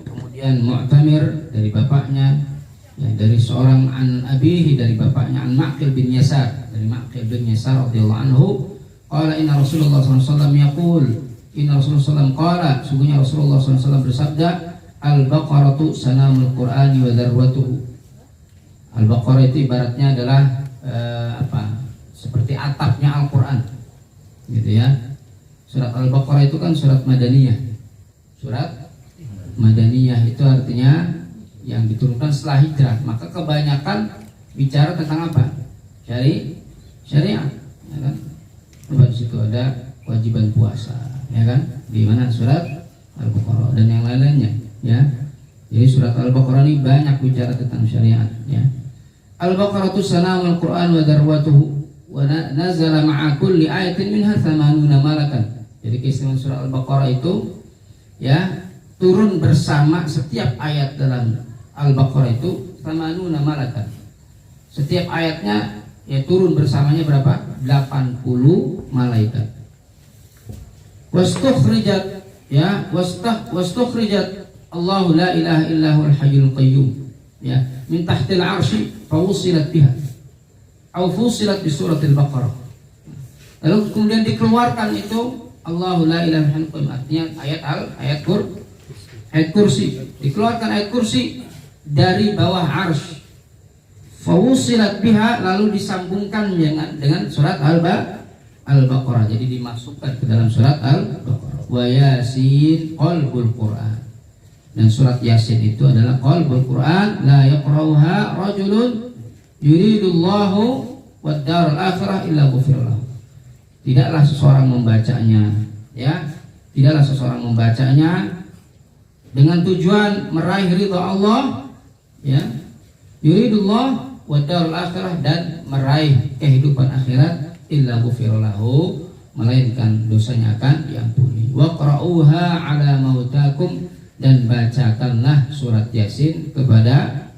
kemudian Mu'tamir dari bapaknya, ya, dari seorang an abihi dari bapaknya, an Ma'qil bin Yasar, dari Ma'qil bin Yasar radhiyallahu anhu, qala inna Rasulullah sallallahu alaihi wasallam yaqul, inna Rasulullah sallallahu alaihi wasallam qala, sungguhnya Rasulullah sallallahu alaihi wasallam bersabda, al-baqaratu sanamul Qur'ani wa darwatuhu. Al-Baqarah itu ibaratnya adalah seperti atapnya Al-Qur'an. Gitu ya. Surat Al-Baqarah itu kan surat Madaniyah. Surat Madaniyah itu artinya yang diturunkan setelah hijrah. Maka kebanyakan bicara tentang apa? Syariat, ya kan? Coba di situ ada kewajiban puasa, ya kan? Di mana surat Al-Baqarah dan yang lain-lainnya, ya. Jadi surat Al-Baqarah ini banyak bicara tentang syariat, ya. Al-Baqarah itu sanamul Qur'an wa darwatuhu wa nazala ma'a kulli ayatin minha 80 malakan. Jadi keistimewaan surah Al-Baqarah itu ya turun bersama setiap ayat dalam Al-Baqarah itu 80 malakan. Setiap ayatnya ya turun bersamanya berapa? 80 malaikat. Wastukhrijat ya wastukhrijat Allahu la ilaha illa huwal hayyul qayyum ya min tahtil arsy fawusilat biha atau fusilat bi suratil Baqarah. Lalu kemudian dikeluarkan itu Allahu la ilaha illa huwal qayyum, artinya ayat kursi. Dikeluarkan ayat kursi dari bawah arsy. Fawusilat biha, lalu disambungkan dengan surat Al-Baqarah. Jadi dimasukkan ke dalam surat Al-Baqarah. Wa Yasin qalbul Qur'an. Dan surat Yasin itu adalah qalbul Qur'an, la yaqra'uha rajulun yuridullahu wad-daral akhirah illa ghufira lahu. Tidaklah seseorang membacanya, ya. Tidaklah seseorang membacanya dengan tujuan meraih ridha Allah, ya. Yuridullah wad-daral akhirah, dan meraih kehidupan akhirat, illa ghufira lahu, melainkan dosanya akan diampuni. Waqra'uha ala mautakum, dan bacakanlah surat Yasin kepada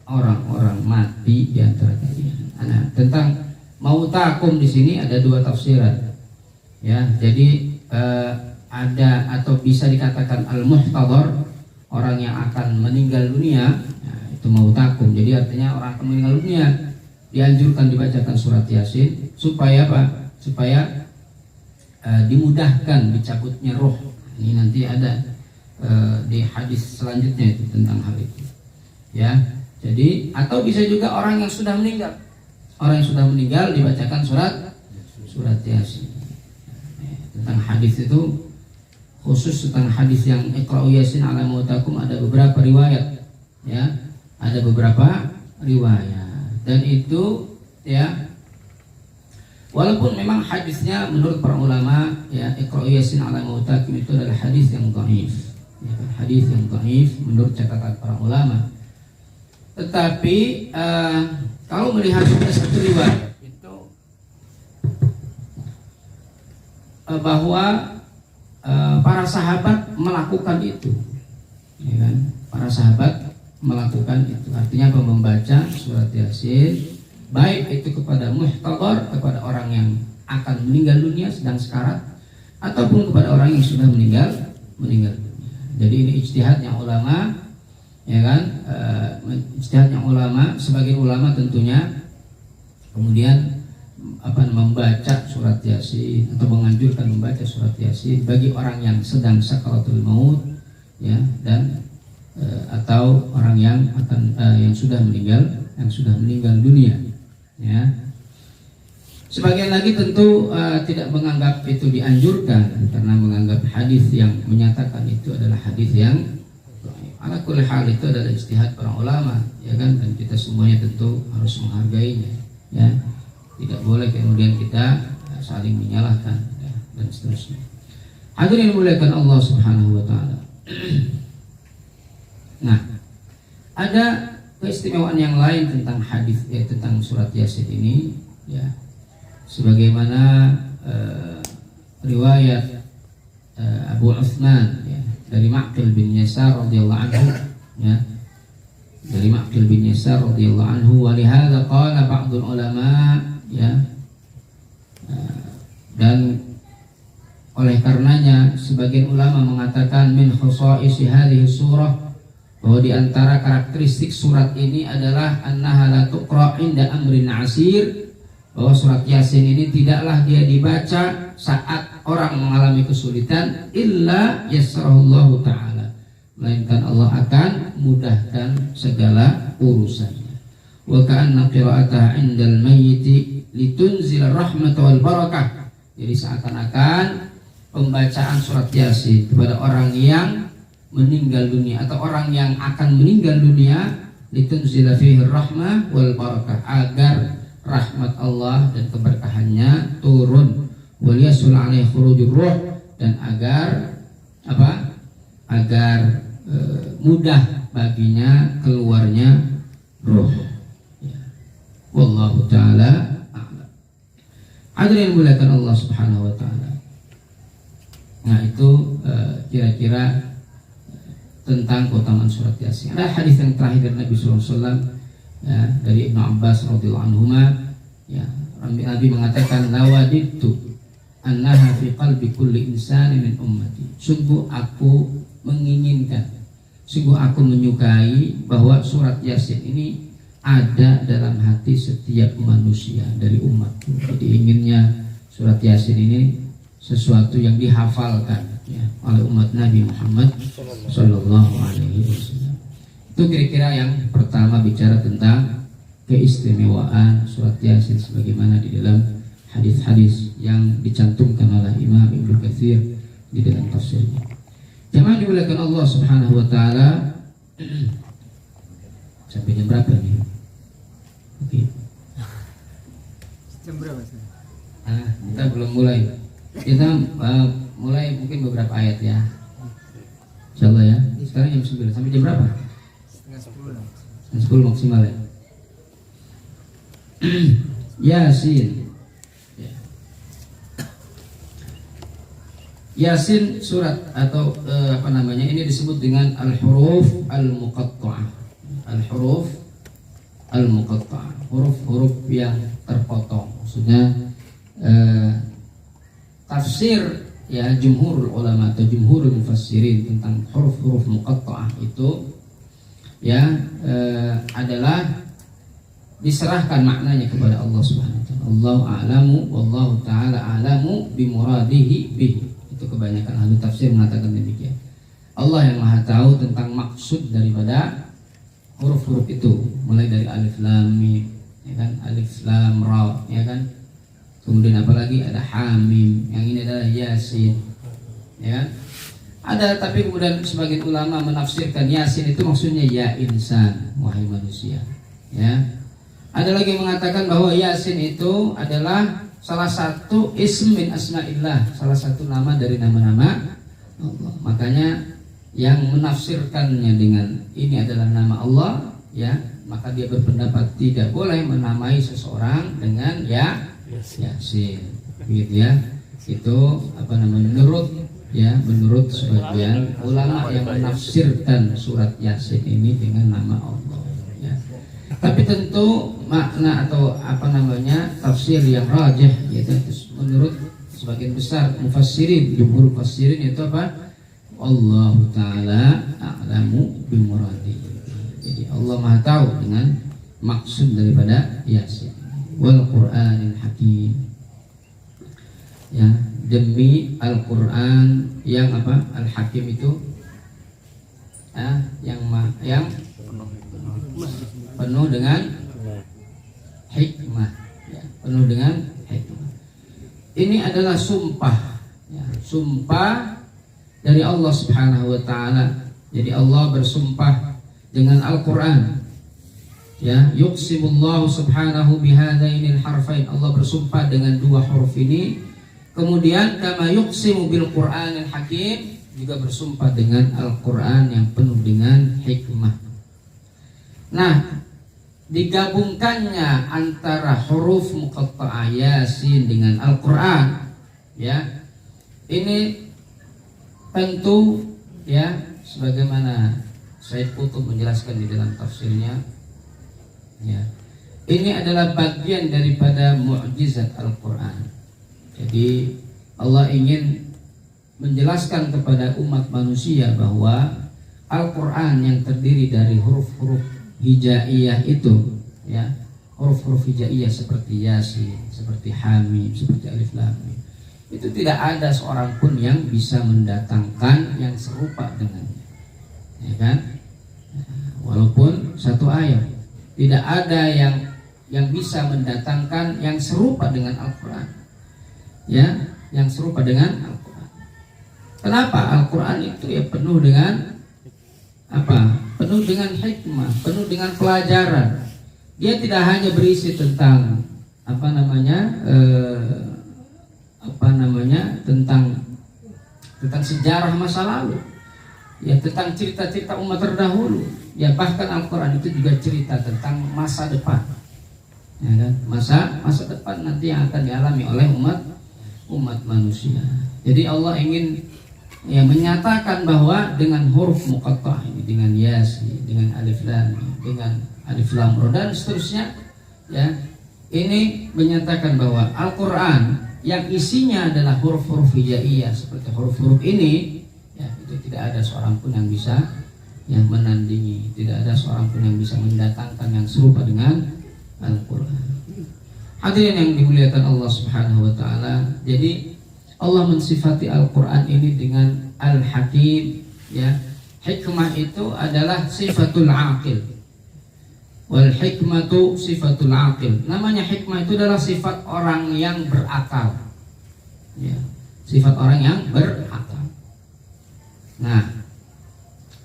orang-orang mati di antara kalian. Nah, tentang mautakum di sini ada dua tafsiran. Ya, jadi ada atau bisa dikatakan al-muhtadhar, orang yang akan meninggal dunia, nah, itu mautakum. Jadi artinya orang akan meninggal dunia dianjurkan dibacakan surat Yasin supaya apa? Supaya dimudahkan dicabutnya roh. Ini nanti ada di hadis selanjutnya itu tentang hal itu, ya. Jadi atau bisa juga orang yang sudah meninggal, dibacakan surat Yasin. Tentang hadis itu khusus tentang hadis yang Iqra'u Yasin ala mautakum ada beberapa riwayat, ya, ada beberapa riwayat, dan itu ya Walaupun memang hadisnya menurut para ulama ya Iqra'u Yasin 'ala mautakum itu adalah hadis yang dhaif. Ya, hadis yang dhaif menurut catatan para ulama. Tetapi kalau melihat satu riwayat itu bahwa para sahabat melakukan itu, ya kan? Para sahabat melakukan itu. Artinya membaca surat Yasin baik itu kepada muhtadar, kepada orang yang akan meninggal dunia sedang sekarat, ataupun kepada orang yang sudah meninggal dunia. Jadi ini ijtihadnya ulama, ya kan? Ijtihadnya ulama, sebagian ulama tentunya kemudian membaca surat Yasin atau menganjurkan membaca surat Yasin bagi orang yang sedang sakaratul maut, ya, dan atau orang yang yang sudah meninggal dunia, ya. Sebagian lagi tentu tidak menganggap itu dianjurkan karena menganggap hadis yang menyatakan itu adalah hadis yang ala kulli hal itu adalah ijtihad para ulama, ya kan, dan kita semuanya tentu harus menghargainya, ya. Tidak boleh kemudian kita saling menyalahkan, ya, dan seterusnya. Hadirin dimuliakan Allah Subhanahu wa taala. Nah, ada keistimewaan yang lain tentang hadis tentang surat Yasin ini, ya. Sebagaimana riwayat Abu Utsman, ya, dari Ma'qil bin Yasar radhiyallahu anhu, ya. Dari Ma'qil bin Yasar radhiyallahu anhu, wa lihadza qala ba'dul ulama, ya. Dan oleh karenanya sebagian ulama mengatakan min khusa'isi hadhihi surah, bahwa di antara karakteristik surat ini adalah annaha la tuqra inda amrin asir, bahwa surat Yasin ini tidaklah dia dibaca saat orang mengalami kesulitan illa yassarahullahu ta'ala, melainkan Allah akan mudahkan segala urusannya. Wa ka'anna qira'ataha indal mayyiti litunzila rahmata wal barakah. Jadi seakan-akan pembacaan surat Yasin kepada orang yang meninggal dunia atau orang yang akan meninggal dunia litunzila fihi rahmah wal barakah, agar rahmat Allah dan keberkahannya turun, wal yasul alaihi khurujur ruh, dan agar mudah baginya keluarnya roh, ya. Wallahu taala a'lam. Hadirin muliakan Allah Subhanahu wa taala. Nah, itu kira-kira tentang keutamaan surat Yasin. Ada hadis yang terakhir dari Nabi sallallahu alaihi wasallam, ya, dari Ibnu Abbas radhiyallahu anhuma, ya, Nabi mengatakan lawadittu annaha fi qalbi kulli insani min ummati. Sungguh aku menginginkan, sungguh aku menyukai bahwa surat Yasin ini ada dalam hati setiap manusia dari umatku. Jadi inginnya surat Yasin ini sesuatu yang dihafalkan, ya, oleh umat Nabi Muhammad sallallahu alaihi wasallam. Itu kira-kira yang pertama, bicara tentang keistimewaan surat Yasin sebagaimana di dalam hadis-hadis yang dicantumkan oleh Imam Ibnu Katsir di dalam tafsirnya. Jemaah dimuliakan Allah Subhanahu wa taala. Sampai jam berapa nih? Oke. Jam berapa sih? Kita belum mulai. Kita mulai mungkin beberapa ayat, ya. Insyaallah, ya. Sekarang jam 9 sampai jam berapa? Setengah 10 maksimal, ya. Yasin, ya. Yasin surat atau ini disebut dengan al-huruf al-muqatta'ah. Al-huruf al-muqatta'ah, huruf-huruf yang terpotong. Maksudnya tafsir, ya, jumhurul ulama atau jumhurul mufassirin tentang huruf-huruf muqatta'ah itu, ya, adalah diserahkan maknanya kepada Allah Subhanahu wa taala. Allahu a'lamu wallahu taala a'lamu bimuradihi bihi. Itu kebanyakan ahli tafsir mengatakan demikian. Allah yang Maha tahu tentang maksud daripada huruf-huruf itu, mulai dari alif lam mim, ya kan, alif lam ra, ya kan. Kemudian apalagi ada hamim, yang ini adalah Yasin, ya. Ada, tapi kemudian sebagian ulama menafsirkan Yasin itu maksudnya ya insan, wahai manusia, ya. Ada lagi yang mengatakan bahwa Yasin itu adalah salah satu ism min asma'illah, salah satu nama dari nama-nama Allah. Makanya yang menafsirkannya dengan ini adalah nama Allah, ya, maka dia berpendapat tidak boleh menamai seseorang dengan Yasin, gitu ya. Itu menurut sebagian ulama yang menafsirkan surat Yasin ini dengan nama Allah, ya. Tapi tentu makna atau tafsir yang rajih, yaitu menurut sebagian besar mufassirin, jumhur mufassirin, itu apa? Allah Ta'ala a'lamu bimuradi. Jadi Allah Maha tahu dengan maksud daripada Yasin. Wal Qur'anil Hakim, ya, demi Al-Quran yang Al-Hakim itu yang penuh dengan hikmah, ya, penuh dengan hikmah. Ini adalah sumpah, ya, sumpah dari Allah Subhanahu wa taala. Jadi Allah bersumpah dengan Al-Quran, ya, yuqsimullahu subhanahu bihadainil harfain. Allah bersumpah dengan dua huruf ini. Kemudian kama yuqsimu bil Qur'anil Hakim, juga bersumpah dengan Al-Quran yang penuh dengan hikmah. Nah, digabungkannya antara huruf muqatta'ah Yasin dengan Al-Quran, ya, ini tentu, ya, sebagaimana Said Qutb menjelaskan di dalam tafsirnya, ya, ini adalah bagian daripada mukjizat Al-Quran. Jadi Allah ingin menjelaskan kepada umat manusia bahwa Al-Quran yang terdiri dari huruf-huruf hijaiyah itu, ya, huruf-huruf hijaiyah seperti Yasin, seperti Hamim, seperti Alif Lam Mim, itu tidak ada seorang pun yang bisa mendatangkan yang serupa dengannya, ya kan? Walaupun satu ayat, tidak ada yang bisa mendatangkan yang serupa dengan Al-Quran, ya, yang serupa dengan Al-Quran. Kenapa? Al-Quran itu ya penuh dengan penuh dengan hikmah, penuh dengan pelajaran. Dia tidak hanya berisi tentang tentang sejarah masa lalu, ya, tentang cerita-cerita umat terdahulu, ya, bahkan Al-Quran itu juga cerita tentang masa depan, ya kan? Masa depan nanti yang akan dialami oleh umat manusia. Jadi Allah ingin, ya, menyatakan bahwa dengan huruf muqatta'ah ini, dengan Yasin, dengan Alif Lam, dengan Alif Lam Ra dan seterusnya, ya, ini menyatakan bahwa Al-Quran yang isinya adalah huruf-huruf hijaiyah seperti huruf-huruf ini, ya, itu tidak ada seorang pun yang bisa yang menandingi, tidak ada seorang pun yang bisa mendatangkan yang serupa dengan Al-Quran. Hadirin yang dimuliakan Allah Subhanahu wa taala, jadi Allah mensifati Al-Quran ini dengan Al-Hakim, ya. Hikmah itu adalah sifatul aqil, wal hikmatu sifatul aqil. Namanya hikmah itu adalah sifat orang yang berakal, ya, sifat orang yang berakal. Nah,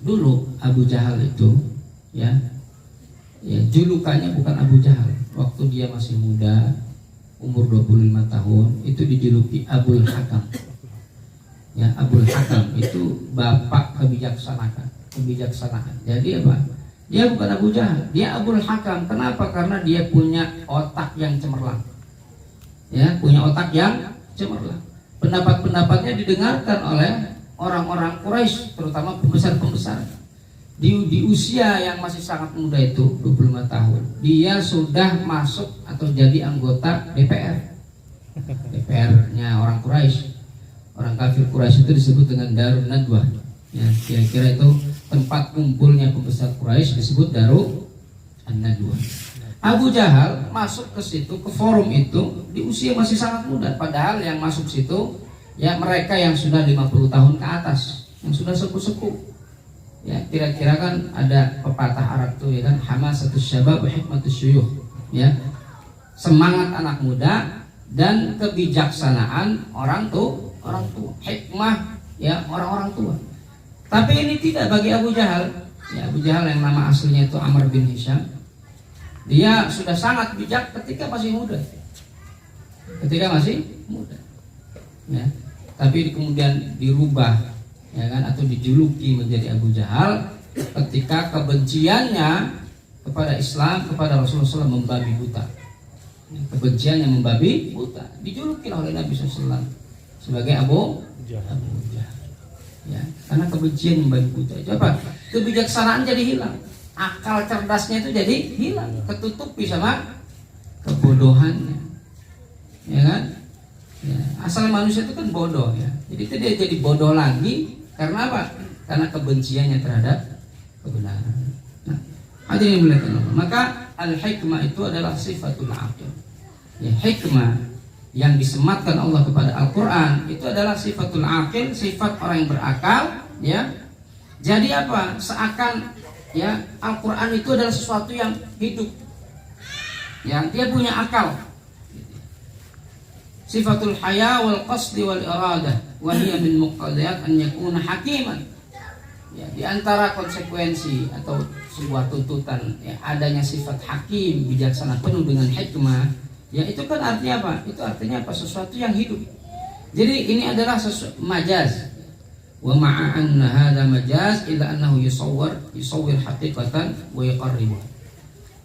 dulu Abu Jahal itu, ya, julukannya bukan Abu Jahal. Waktu dia masih muda, umur 25 tahun, itu dijuluki Abul Hakam. Ya, Abul Hakam itu bapak kebijaksanaan. Jadi apa? Dia bukan Abu Jahal, dia Abul Hakam. Kenapa? Karena dia punya otak yang cemerlang. Ya, punya otak yang cemerlang. Pendapat-pendapatnya didengarkan oleh orang-orang Quraisy, terutama pembesar-pembesar. Di usia yang masih sangat muda itu, 25 tahun, dia sudah masuk atau jadi anggota DPR. DPR-nya orang Quraisy. Orang kafir Quraisy itu disebut dengan Darun Nadwah. Ya, kira-kira itu tempat kumpulnya pembesar Quraisy, disebut Darun Nadwah. Abu Jahal masuk ke situ, ke forum itu di usia masih sangat muda, padahal yang masuk situ, ya, mereka yang sudah 50 tahun ke atas, yang sudah sepuh-sepuh. Ya, kira-kira kan ada pepatah Arab tuh, ya kan, hamasatus syabab wa hikmatus syuyukh, ya, semangat anak muda dan kebijaksanaan orang tua, hikmah, ya, orang-orang tua. Tapi ini tidak bagi Abu Jahal. Ya, Abu Jahal yang nama aslinya itu Amr bin Hisham. Dia sudah sangat bijak ketika masih muda. ketika masih muda, ya. Tapi kemudian dirubah, ya kan, atau dijuluki menjadi Abu Jahal ketika kebenciannya kepada Islam, kepada Rasulullah SAW membabi buta. Kebenciannya membabi buta, dijuluki oleh Nabi SAW sebagai Abu Jahal. Ya, karena kebencian membabi buta itu apa? Kebijaksanaan jadi hilang, akal cerdasnya itu jadi hilang, ketutupi sama kebodohannya, ya kan? Ya, asal manusia itu kan bodoh, ya. Jadi dia jadi bodoh lagi karena apa? Karena kebenciannya terhadap kebenaran. Nah, hadirin melihat Allah. Maka al-hikmah itu adalah sifatul aqil. Ya, hikmah yang disematkan Allah kepada Al-Quran itu adalah sifatul aqil, sifat orang yang berakal, ya. Jadi apa? Seakan, ya, Al-Quran itu adalah sesuatu yang hidup, yang dia punya akal. Sifatul haya wal qasdi wal iradah wa hiya min muqtadiyat an yakuna hakiman. Ya, di antara konsekuensi atau sebuah tuntutan, ya, adanya sifat hakim, bijaksana, penuh dengan hikmah, ya, itu kan artinya apa? Itu artinya apa? Sesuatu yang hidup. Jadi ini adalah majaz. Wa ma'a anna hadha majaz illa annahu yusawwir haqiqatan wa yuqarribu.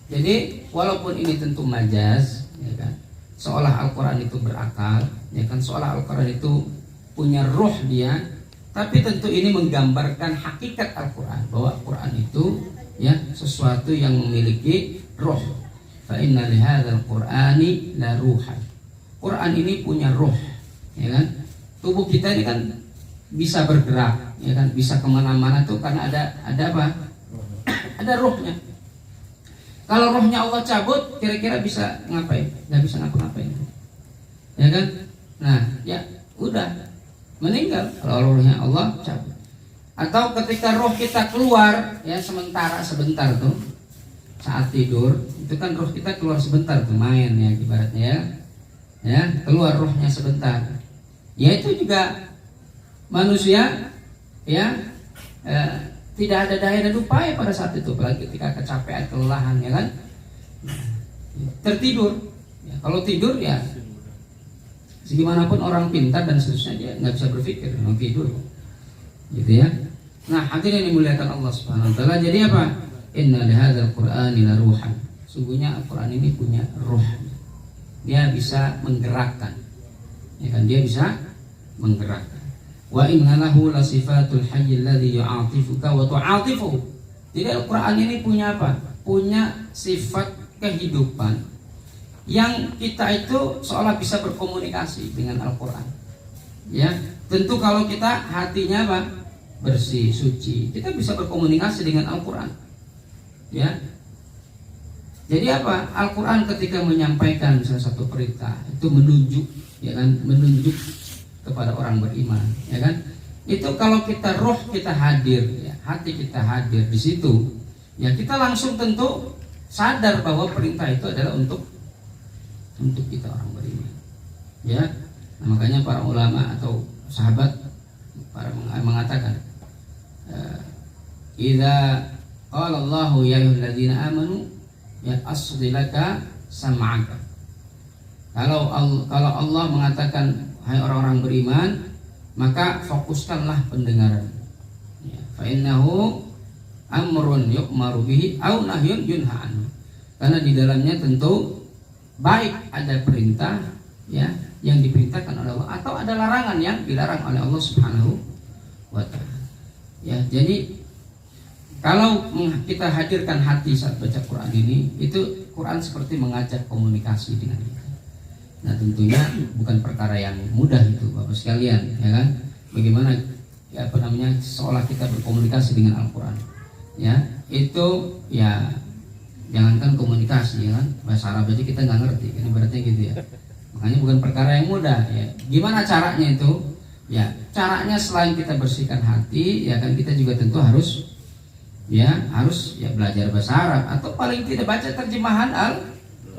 Jadi walaupun ini tentu majaz, ya kan, seolah Al-Quran itu berakal, ya kan, seolah Al-Quran itu punya roh dia, tapi tentu ini menggambarkan hakikat Al-Quran, bahwa Al-Quran itu, ya, sesuatu yang memiliki roh. Fa inna li hadzal Qur'ani la ruhan. Quran ini punya roh, ya kan? Tubuh kita ini kan bisa bergerak, ya kan, bisa kemana-mana tuh karena ada apa? Ada rohnya. Kalau rohnya Allah cabut, kira-kira bisa ngapain? Nggak bisa ngapa-ngapain, ya kan? Nah, ya udah meninggal kalau rohnya Allah cabut. Atau ketika roh kita keluar, ya, sebentar tuh saat tidur, itu kan roh kita keluar sebentar tuh, main, ya, ibaratnya, ya, keluar rohnya sebentar. Ya itu juga manusia, ya, tidak ada daya dan upaya pada saat itu, apalagi ketika kecapean, kelelahan, ya kan, tertidur. Ya, kalau tidur, ya, segimanapun orang pintar dan seterusnya, dia nggak bisa berpikir, mau tidur, gitu ya. Nah, hadirin yang dimuliakan Allah Subhanahu Wa Taala. Jadi apa? Inna lihadzal Qur'ani la ruhan. Sungguhnya Al-Quran ini punya roh. Dia bisa menggerakkan, ya kan? Dia bisa menggerakkan. Wa inna lahu la sifatul hayy alladhi yu'atifuka wa tu'atifuhu. Jadi Al-Quran ini punya apa? Punya sifat kehidupan yang kita itu seolah bisa berkomunikasi dengan Al-Quran. Ya, tentu kalau kita hatinya apa? Bersih, suci, kita bisa berkomunikasi dengan Al-Quran. Ya. Jadi apa? Al-Quran ketika menyampaikan salah satu perintah itu menunjuk, ya kan, menunjuk kepada orang beriman, ya kan? Itu kalau kita roh kita hadir, ya, hati kita hadir di situ, ya, kita langsung tentu sadar bahwa perintah itu adalah untuk kita orang beriman, ya. Nah, makanya para ulama atau sahabat para mengatakan, idza qala Allahu ya ayyuhalladzina amanu ya asghilaka sam'aka. Kalau Allah mengatakan hai orang-orang beriman, maka fokuskanlah pendengaran. Ya, fa innahu amrun yu'maru bihi aw nahyun yunha anhu. Karena di dalamnya tentu baik ada perintah, ya, yang diperintahkan oleh Allah, atau ada larangan yang dilarang oleh Allah Subhanahu wa Ta'ala. Ya, jadi kalau kita hadirkan hati saat baca Quran ini, itu Quran seperti mengajak komunikasi dengan kita. Nah, tentunya bukan perkara yang mudah itu, Bapak sekalian, ya kan? Bagaimana, ya, apa namanya, seolah kita berkomunikasi dengan Al-Quran. Ya, itu, ya, jangankan komunikasi, ya kan? Bahasa Arab aja kita nggak ngerti, kan, ibaratnya gitu, ya. Makanya bukan perkara yang mudah, ya. Gimana caranya itu? Ya, caranya selain kita bersihkan hati, ya kan, kita juga tentu harus belajar bahasa Arab, atau paling tidak baca terjemahan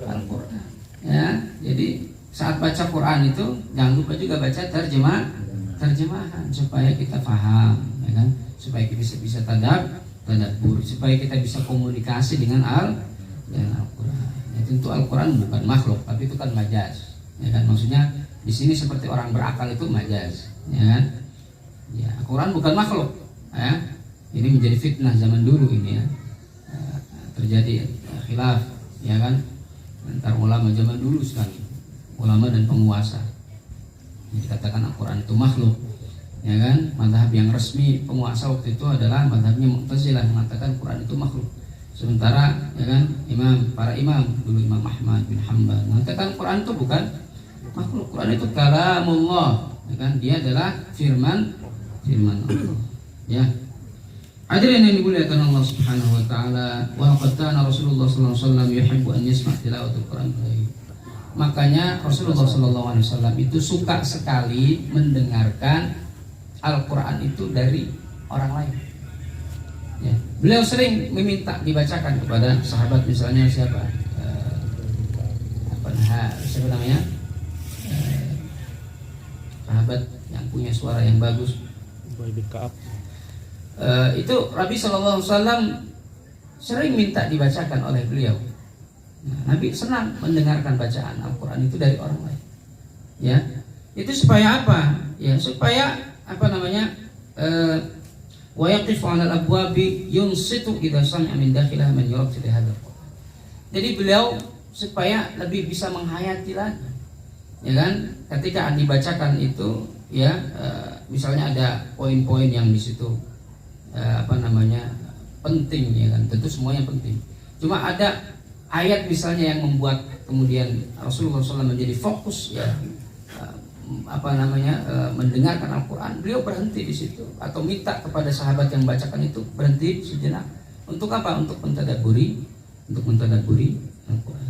Al-Quran. Ya, jadi saat baca Quran itu jangan lupa juga baca terjemahan supaya kita paham, ya kan, supaya kita bisa tadabbur, supaya kita bisa komunikasi dengan Al-Quran. Ya, tentu Al-Quran bukan makhluk, tapi itu kan majaz, ya kan? Maksudnya di sini seperti orang berakal itu majaz, ya kan? Ya, Al-Quran bukan makhluk, ya. Ini menjadi fitnah zaman dulu ini ya. Terjadi khilaf, ya kan? Antar ulama zaman dulu sekali, ulama dan penguasa. Yang dikatakan Al-Quran itu makhluk, ya kan? Mazhab yang resmi penguasa waktu itu adalah mazhabnya Mu'tazilah, mengatakan Quran itu makhluk. Sementara, ya kan, para imam dulu, Imam Ahmad bin Hanbal mengatakan Quran itu bukan makhluk, Quran itu kalamullah, ya kan? Dia adalah firman Allah, ya. Hadirin yang dimuliakan Allah Subhanahu wa taala, wa laqad kana Rasulullah sallallahu alaihi wasallam yuhibbu an yasma' tilawatul Quran. Makanya Rasulullah sallallahu alaihi wasallam itu suka sekali mendengarkan Al-Qur'an itu dari orang lain. Ya. Beliau sering meminta dibacakan kepada sahabat, misalnya siapa? Siapa namanya? Sahabat yang punya suara yang bagus. Itu Nabi Shallallahu Alaihi Wasallam sering minta dibacakan oleh beliau. Nah, Nabi senang mendengarkan bacaan Al-Quran itu dari orang lain. Ya, itu supaya apa? Ya, supaya apa namanya? Wa yaqifu 'ala al-abwabi yunsitu idza sami'a min dakhilah man yurattil hadzal Qur'an. Jadi beliau supaya lebih bisa menghayati lagi. Ya kan? Ketika dibacakan itu, ya, misalnya ada poin-poin yang di situ penting, ya kan, tentu semuanya penting. Cuma ada ayat misalnya yang membuat kemudian Rasulullah SAW menjadi fokus, ya, mendengarkan Al-Quran. Beliau berhenti di situ atau minta kepada sahabat yang membacakan itu berhenti sejenak. Untuk apa? Untuk mentadabburi Al-Quran.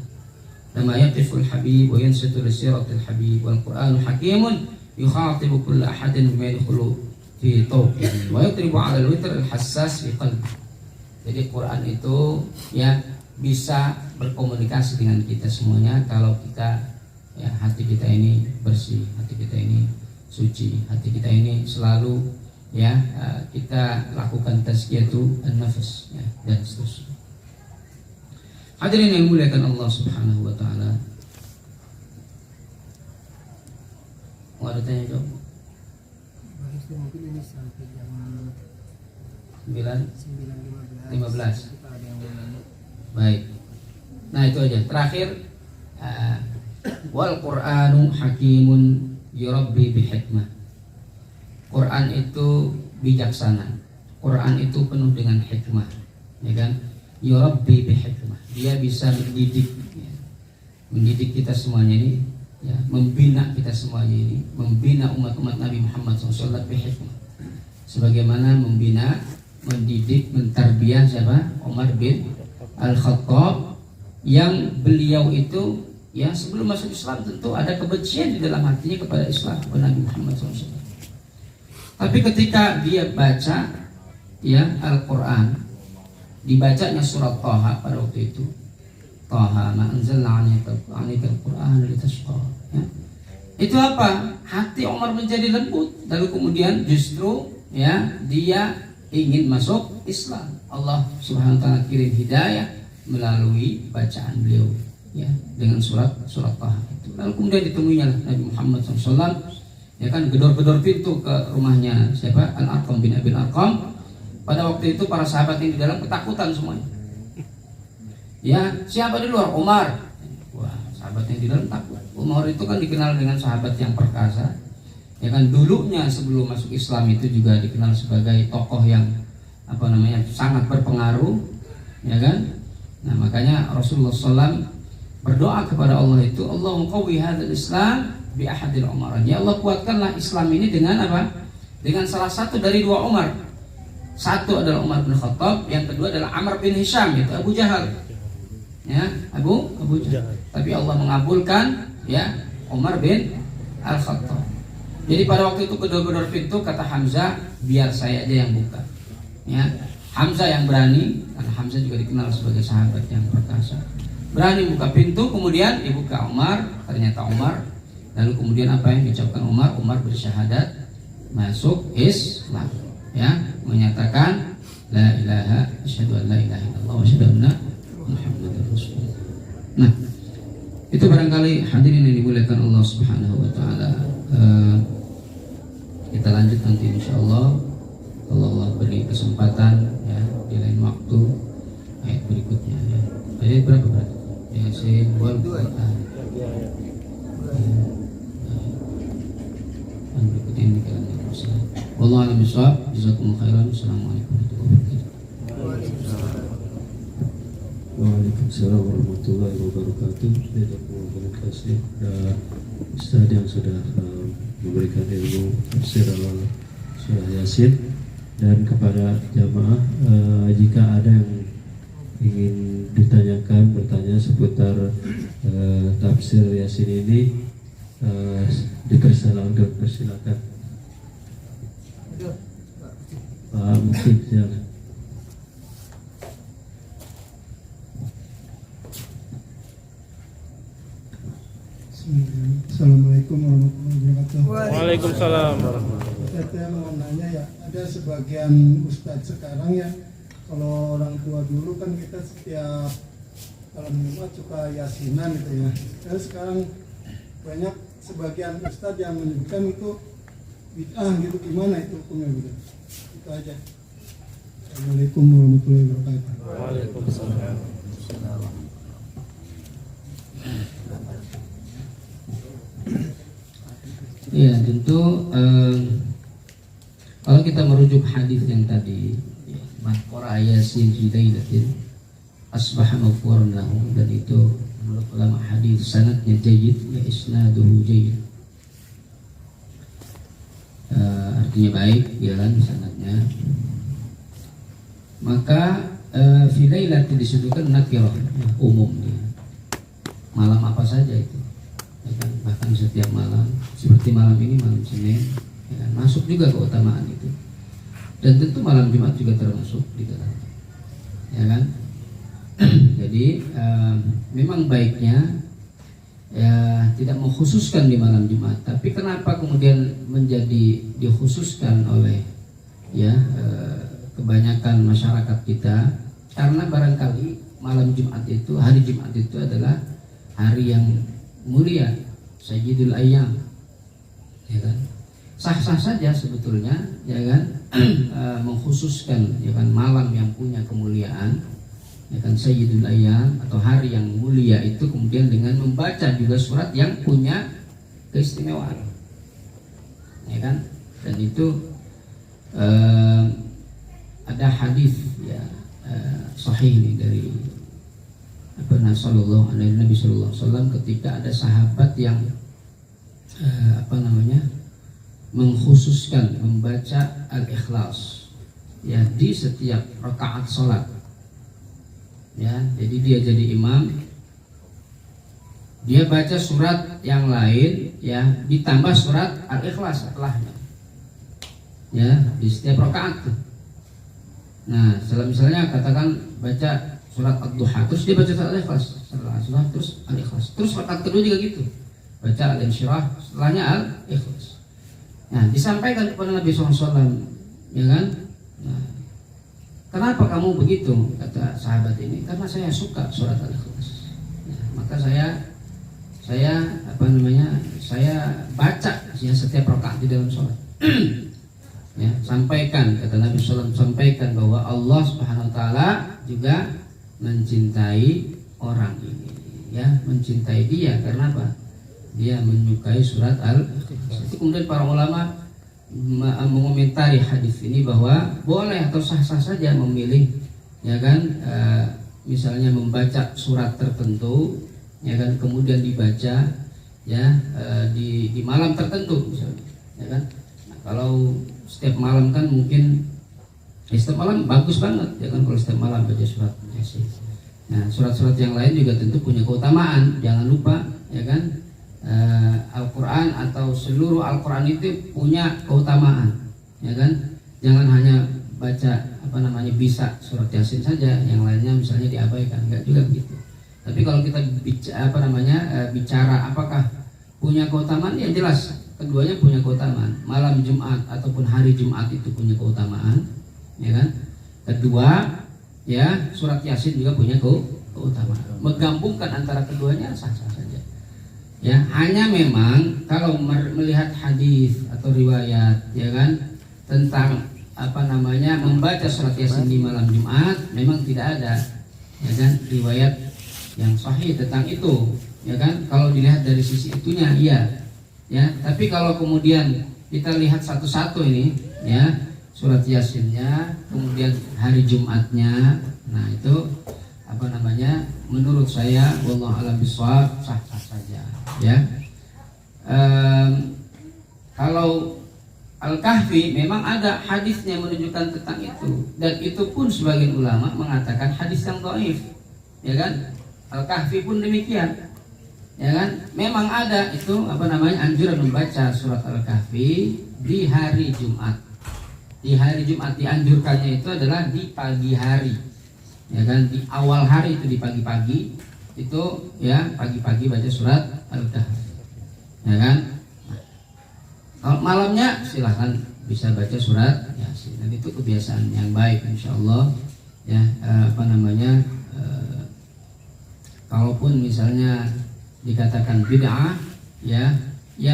Lama yaqiful habib wa yansitu li siratil habib wal Qur'anu hakimun yukhatibu kulla ahadin bima yadkhulu fi tawqihi wa yatribu 'ala al-witr al-hassas fi qalbi. Jadi Quran itu, ya, bisa berkomunikasi dengan kita semuanya kalau kita, ya, hati kita ini bersih, hati kita ini suci, hati kita ini selalu, ya, kita lakukan tazkiyatu an-nafs, ya, dan seterusnya. Hadirin yang dimuliakan Allah Subhanahu wa taala. Mau ada tanya jawab? Mungkin ini sampai jam 9:15. Baik. Nah, itu aja. Terakhir, wal Qur'anu hakimun yurabbi bihikmah. Quran itu bijaksana. Quran itu penuh dengan hikmah, ya kan? Yurabbi bihikmah. Dia bisa mendidik, ya. Mendidik kita semuanya ini, ya, membina kita semuanya ini, membina umat-umat Nabi Muhammad SAW bihikmah. Sebagaimana membina, mendidik, mentarbiyah siapa? Umar bin Al-Khattab, yang beliau itu, ya, sebelum masuk Islam tentu ada kebencian di dalam hatinya kepada Islam, kepada Nabi Muhammad SAW. Tapi ketika dia baca, ya, Al-Quran, dibacanya surat Taha pada waktu itu, Taha ma anzalna 'alaikal Qur'ana litashqa, ya. Itu apa? Hati Umar menjadi lembut, lalu kemudian justru, ya, dia ingin masuk Islam. Allah Subhanahu wa taala kirim hidayah melalui bacaan beliau, ya, dengan surat Taha itu. Lalu kemudian ditemuinya Nabi Muhammad SAW, ya kan, gedor-gedor pintu ke rumahnya siapa? Al-Arqam bin Abil Arqam. Pada waktu itu para sahabat yang di dalam ketakutan semuanya. Ya, siapa di luar? Umar. Wah, sahabat yang di dalam takut. Umar itu kan dikenal dengan sahabat yang perkasa. Ya kan, dulunya sebelum masuk Islam itu juga dikenal sebagai tokoh yang sangat berpengaruh, ya kan. Nah, makanya Rasulullah SAW berdoa kepada Allah itu, Allahumma qawwi hadzal Islam bi ahadil Umar. Ya Allah, kuatkanlah Islam ini dengan apa? Dengan salah satu dari dua Umar. Satu adalah Umar bin Khattab, yang kedua adalah Amr bin Hisham, yaitu Abu Jahal. Ya, Abu Jahal. Tapi Allah mengabulkan, ya, Umar bin Al-Khattab. Jadi pada waktu itu gedor-gedor pintu, kata Hamzah, biar saya aja yang buka. Ya, Hamzah yang berani, karena Hamzah juga dikenal sebagai sahabat yang perkasa. Berani buka pintu, kemudian dibuka Umar, ternyata Umar. Lalu kemudian apa yang diucapkan Umar? Umar bersyahadat masuk Islam. Ya, menyatakan la ilaha asyhadu an la ilaha illallah wa asyhadu anna Muhammadar Rasulullah. Nah, Itu barangkali hadirin yang dimuliakan Allah Subhanahu wa taala. Kita lanjut nanti insyaallah kalau Allah beri kesempatan ya di lain waktu ayat berikutnya ya. Ayat berapa berarti? Yasin wal Qur'an. Berikut ini kita lanjut. Wallahu a'lam bishawab. Jazakumullahu khairan. Assalamualaikum warahmatullahi wabarakatuh. Waalaikumsalam warahmatullahi wabarakatuh. Terima kasih kepada Ustaz yang sudah memberikan ilmu tafsir surah Yasin, dan kepada jamaah jika ada yang ingin ditanyakan, bertanya seputar tafsir Yasin ini, dipersilakan. Mungkin silakan. Assalamualaikum warahmatullahi wabarakatuh. Waalaikumsalam. Saya mau nanya ya, ada sebagian ustadz sekarang ya, kalau orang tua dulu kan kita setiap malam Jumat suka yasinan gitu ya. Dan sekarang banyak sebagian ustadz yang menyebutkan itu bid'ah gitu, gimana itu hukumnya gitu? Itu aja. Assalamualaikum warahmatullahi wabarakatuh. Waalaikumsalam. Ya tentu kalau kita merujuk hadis yang tadi man qara'a yasin fi lailatin asbaha maghfuran lahu, dan itu menurut ulama hadis sanadnya jayyid, ya isnaduhu jayyid, artinya baik ya kan sanadnya. Maka fi lailatin disebutkan nakirah, umum dia. Malam apa saja itu, ya kan? Bahkan setiap malam seperti malam ini, malam Senin ya kan? Masuk juga keutamaan itu, dan tentu malam Jumat juga termasuk di dalamnya ya kan. Jadi memang baiknya ya tidak mengkhususkan di malam Jumat, tapi kenapa kemudian menjadi dikhususkan oleh ya kebanyakan masyarakat kita, karena barangkali malam Jumat itu, hari Jumat itu adalah hari yang mulia, Sayyidul Ayyam ya kan. Sah-sah saja sebetulnya ya kan mengkhususkan ya kan malam yang punya kemuliaan ya kan, Sayyidul Ayyam atau hari yang mulia itu, kemudian dengan membaca juga surat yang punya keistimewaan ya kan. Dan itu ada hadis ya sahih ini dari Nabi sallallahu alaihi wasallam ketika ada sahabat yang mengkhususkan membaca Al-Ikhlas ya di setiap rakaat salat ya. Jadi dia jadi imam, dia baca surat yang lain ya ditambah surat Al-Ikhlas setelahnya ya di setiap rakaat. Nah, misalnya katakan baca surat Ad-Duha, terus dia baca surat Al-Ikhlas, setelah terus Al-Ikhlas, terus rakaat kedua juga gitu, baca Al-Insyirah, setelahnya Al-Ikhlas. Nah, disampaikan kepada Nabi SAW ya kan. Nah, kenapa kamu begitu, kata sahabat ini? Karena saya suka surat Al-Ikhlas. Nah, maka saya baca ya setiap rakaat di dalam sholat. Ya, sampaikan, kata Nabi SAW, sampaikan bahwa Allah Subhanahu Wa Taala juga mencintai orang ini, ya, mencintai dia karena apa? Dia menyukai surat Al-Ikhlas. Kemudian para ulama mengomentari hadis ini bahwa boleh atau sah-sah saja memilih, ya kan, misalnya membaca surat tertentu, ya kan, kemudian dibaca, ya, di malam tertentu, misalnya, ya kan. Nah, kalau setiap malam kan mungkin setiap malam bagus banget, ya kan, kalau setiap malam baca surat Yasin. Nah, surat-surat yang lain juga tentu punya keutamaan. Jangan lupa, ya kan, Al-Quran atau seluruh Al-Quran itu punya keutamaan, ya kan. Jangan hanya baca bisa surat Yasin saja, yang lainnya misalnya diabaikan, enggak juga begitu. Tapi kalau kita bicara apakah punya keutamaan, ya jelas keduanya punya keutamaan. Malam Jumat ataupun hari Jumat itu punya keutamaan, ya kan. Kedua, ya, surat Yasin juga punya keutamaan. Menggabungkan antara keduanya sah-sah saja. Ya, hanya memang kalau melihat hadis atau riwayat ya kan tentang membaca surat Yasin di malam Jumat memang tidak ada ya kan riwayat yang sahih tentang itu ya kan. Kalau dilihat dari sisi itunya iya ya, tapi kalau kemudian kita lihat satu-satu ini ya surat Yasinnya kemudian hari Jumatnya, nah itu menurut saya wallahu a'lam bishawab sah-sah saja ya. Kalau Al-Kahfi memang ada hadisnya menunjukkan tentang itu, dan itu pun sebagian ulama mengatakan hadis yang dhaif ya kan. Al-Kahfi pun demikian ya kan. Memang ada itu anjuran membaca surat Al-Kahfi di hari Jumat. Di hari Jumat dianjurkannya itu adalah di pagi hari ya kan, di awal hari itu di pagi-pagi itu ya, pagi-pagi baca surat Al-Kahfi ya kan. Kalau malamnya silahkan bisa baca surat Yasin, dan itu kebiasaan yang baik insyaallah ya. Kalaupun misalnya dikatakan bid'ah ya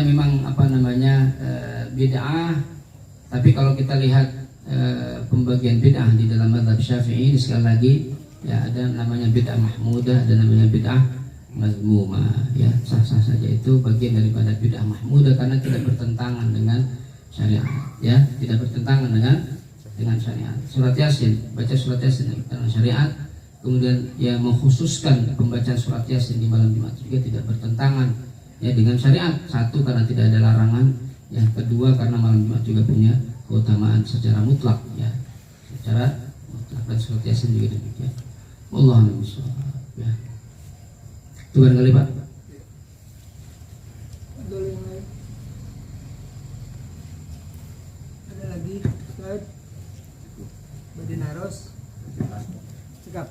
memang bid'ah, tapi kalau kita lihat pembagian bid'ah di dalam mazhab Syafi'i ini sekali lagi ya, ada namanya bid'ah mahmudah, ada namanya bid'ah mazmumah ya, sah-sah saja. Itu bagian daripada bid'ah mahmudah karena tidak bertentangan dengan syariat ya, tidak bertentangan dengan syariat. Surat Yasin, baca surat Yasin dengan syariat, kemudian ya mengkhususkan pembacaan surat Yasin di malam Jumat juga tidak bertentangan ya dengan syariat. Satu, karena tidak ada larangan, yang kedua karena malam Jumat juga punya keutamaan secara mutlak ya, secara mutlak, dan surat Yasin juga demikian. Wallahu a'lam bishawab ya. Itu barangkali Pak. Ada lagi Ustaz Badinaros. Cekap.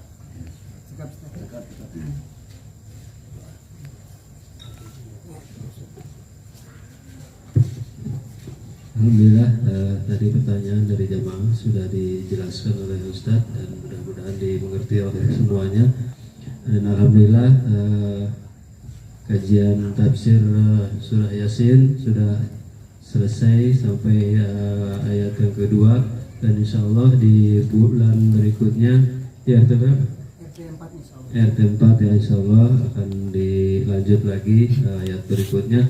Alhamdulillah, tadi pertanyaan dari jamaah sudah dijelaskan oleh Ustadz dan mudah-mudahan dimengerti oleh semuanya. Dan alhamdulillah kajian tafsir surah Yasin sudah selesai sampai ayat yang kedua, dan insya Allah di bulan berikutnya di RT berapa? RT 4 ya, insya Allah akan dilanjut lagi ayat berikutnya.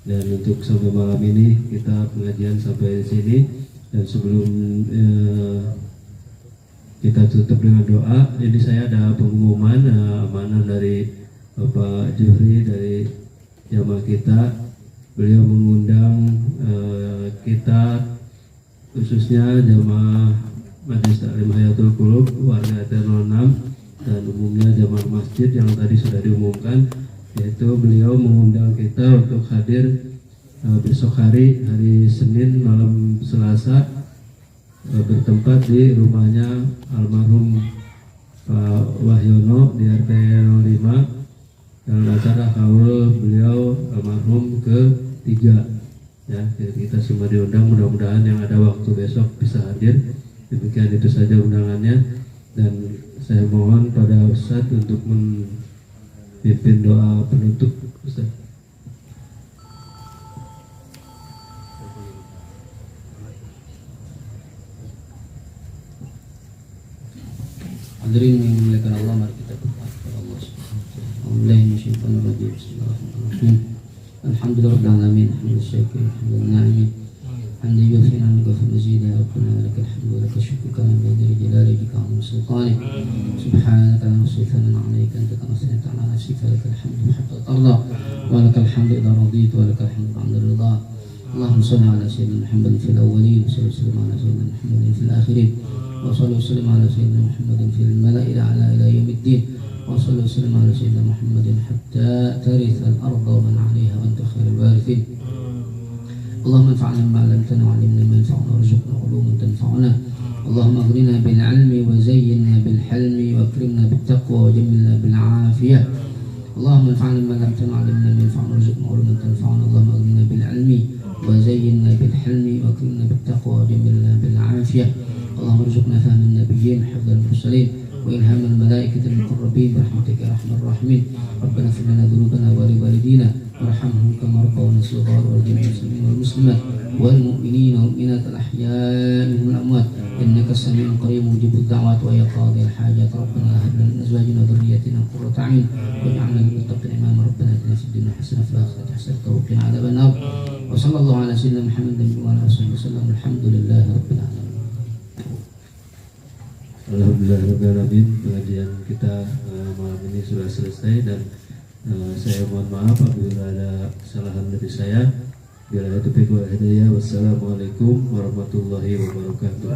Dan untuk sampai malam ini kita pengajian sampai di sini, dan sebelum kita tutup dengan doa, ini saya ada pengumuman amanah dari Bapak Juhri dari jamaah kita. Beliau mengundang kita, khususnya jamaah Majelis Taklim Hayatul Qulub warga RT 06 dan umumnya jamaah masjid yang tadi sudah diumumkan, yaitu beliau mengundang kita untuk hadir besok hari Senin malam Selasa bertempat di rumahnya almarhum Pak Wahyono di RT 05 dalam acara haul beliau almarhum ke-3 ya. Jadi kita semua diundang, mudah-mudahan yang ada waktu besok bisa hadir. Demikian itu saja undangannya, dan saya mohon pada Ustadz untuk memimpin doa penutup. Ustadz. Hadirin yang dimuliakan Allah, mari kita berdoa kepada Allah Subhanahu wa taala. A'udzubillahi minasyaitonir rajim. Bismillahirrahmanirrahim. Alhamdulillahirabbil alamin, hamdan syakirin, hamdan na'imin. Hamdan yufi'u wa mazid ya rabbana wa lakal hamdu wa lakal syukru kama yanbaghi li jalalika wa sultanik. Subhanaka la nusalli 'alaika anta kama sallaita 'ala nafsika lakal hamdu hatta tarda wa lakal hamdu idza radita wa lakal hamdu 'inda ridha. Allahumma shalli 'ala sayyidina Muhammadin fil awwalin wa sallim 'ala sayyidina Muhammadin fil akhirin. وصلى وسلم على سيدنا محمد في الملأ الأعلى إلى يوم الدين. وصلى وسلم على سيدنا محمد حتى ترث الأرض ومن عليها وأنت خير الوارثين. اللهم انفعنا بما علمتنا وعلمنا ما ينفعنا وارزقنا علوما تنفعنا. اللهم اغننا بالعلم وزينا بالحلم واكرمنا بالتقوى وجملنا بالعافية. اللهم انفعنا بما علمتنا وعلمنا ما ينفعنا وارزقنا علوما تنفعنا. اللهم اغننا بالعلم وزينا بالحلم واكرمنا بالتقوى وجملنا بالعافية. اللهم ارزقنا فهم النبيين وحفظ المرسلين وإلهام الملائكة المقربين برحمتك يا أرحم الراحمين. ربنا اغفر لنا ذنوبنا ولوالدينا وارحمهم كما ربونا صغارا ولجميع المسلمين والمسلمات والمؤمنين والمؤمنات الأحياء منهم والأموات إنك سميع قريب مجيب الدعوات ويا قاضي الحاجات. ربنا هب لنا من أزواجنا وذرياتنا قرة أعين واجعلنا للمتقين إماما. ربنا آتنا في الدنيا حسنة وفي الآخرة حسنة وقنا عذاب النار. وصلى الله على سيدنا محمد وعلى آله وسلم. الحمد لله رب العالمين. Alhamdulillahirrahmanirrahim. Pengajian kita malam ini sudah selesai dan saya mohon maaf apabila ada kesalahan dari saya. Bila itu taufiq wal hidayah. Wassalamualaikum warahmatullahi wabarakatuh.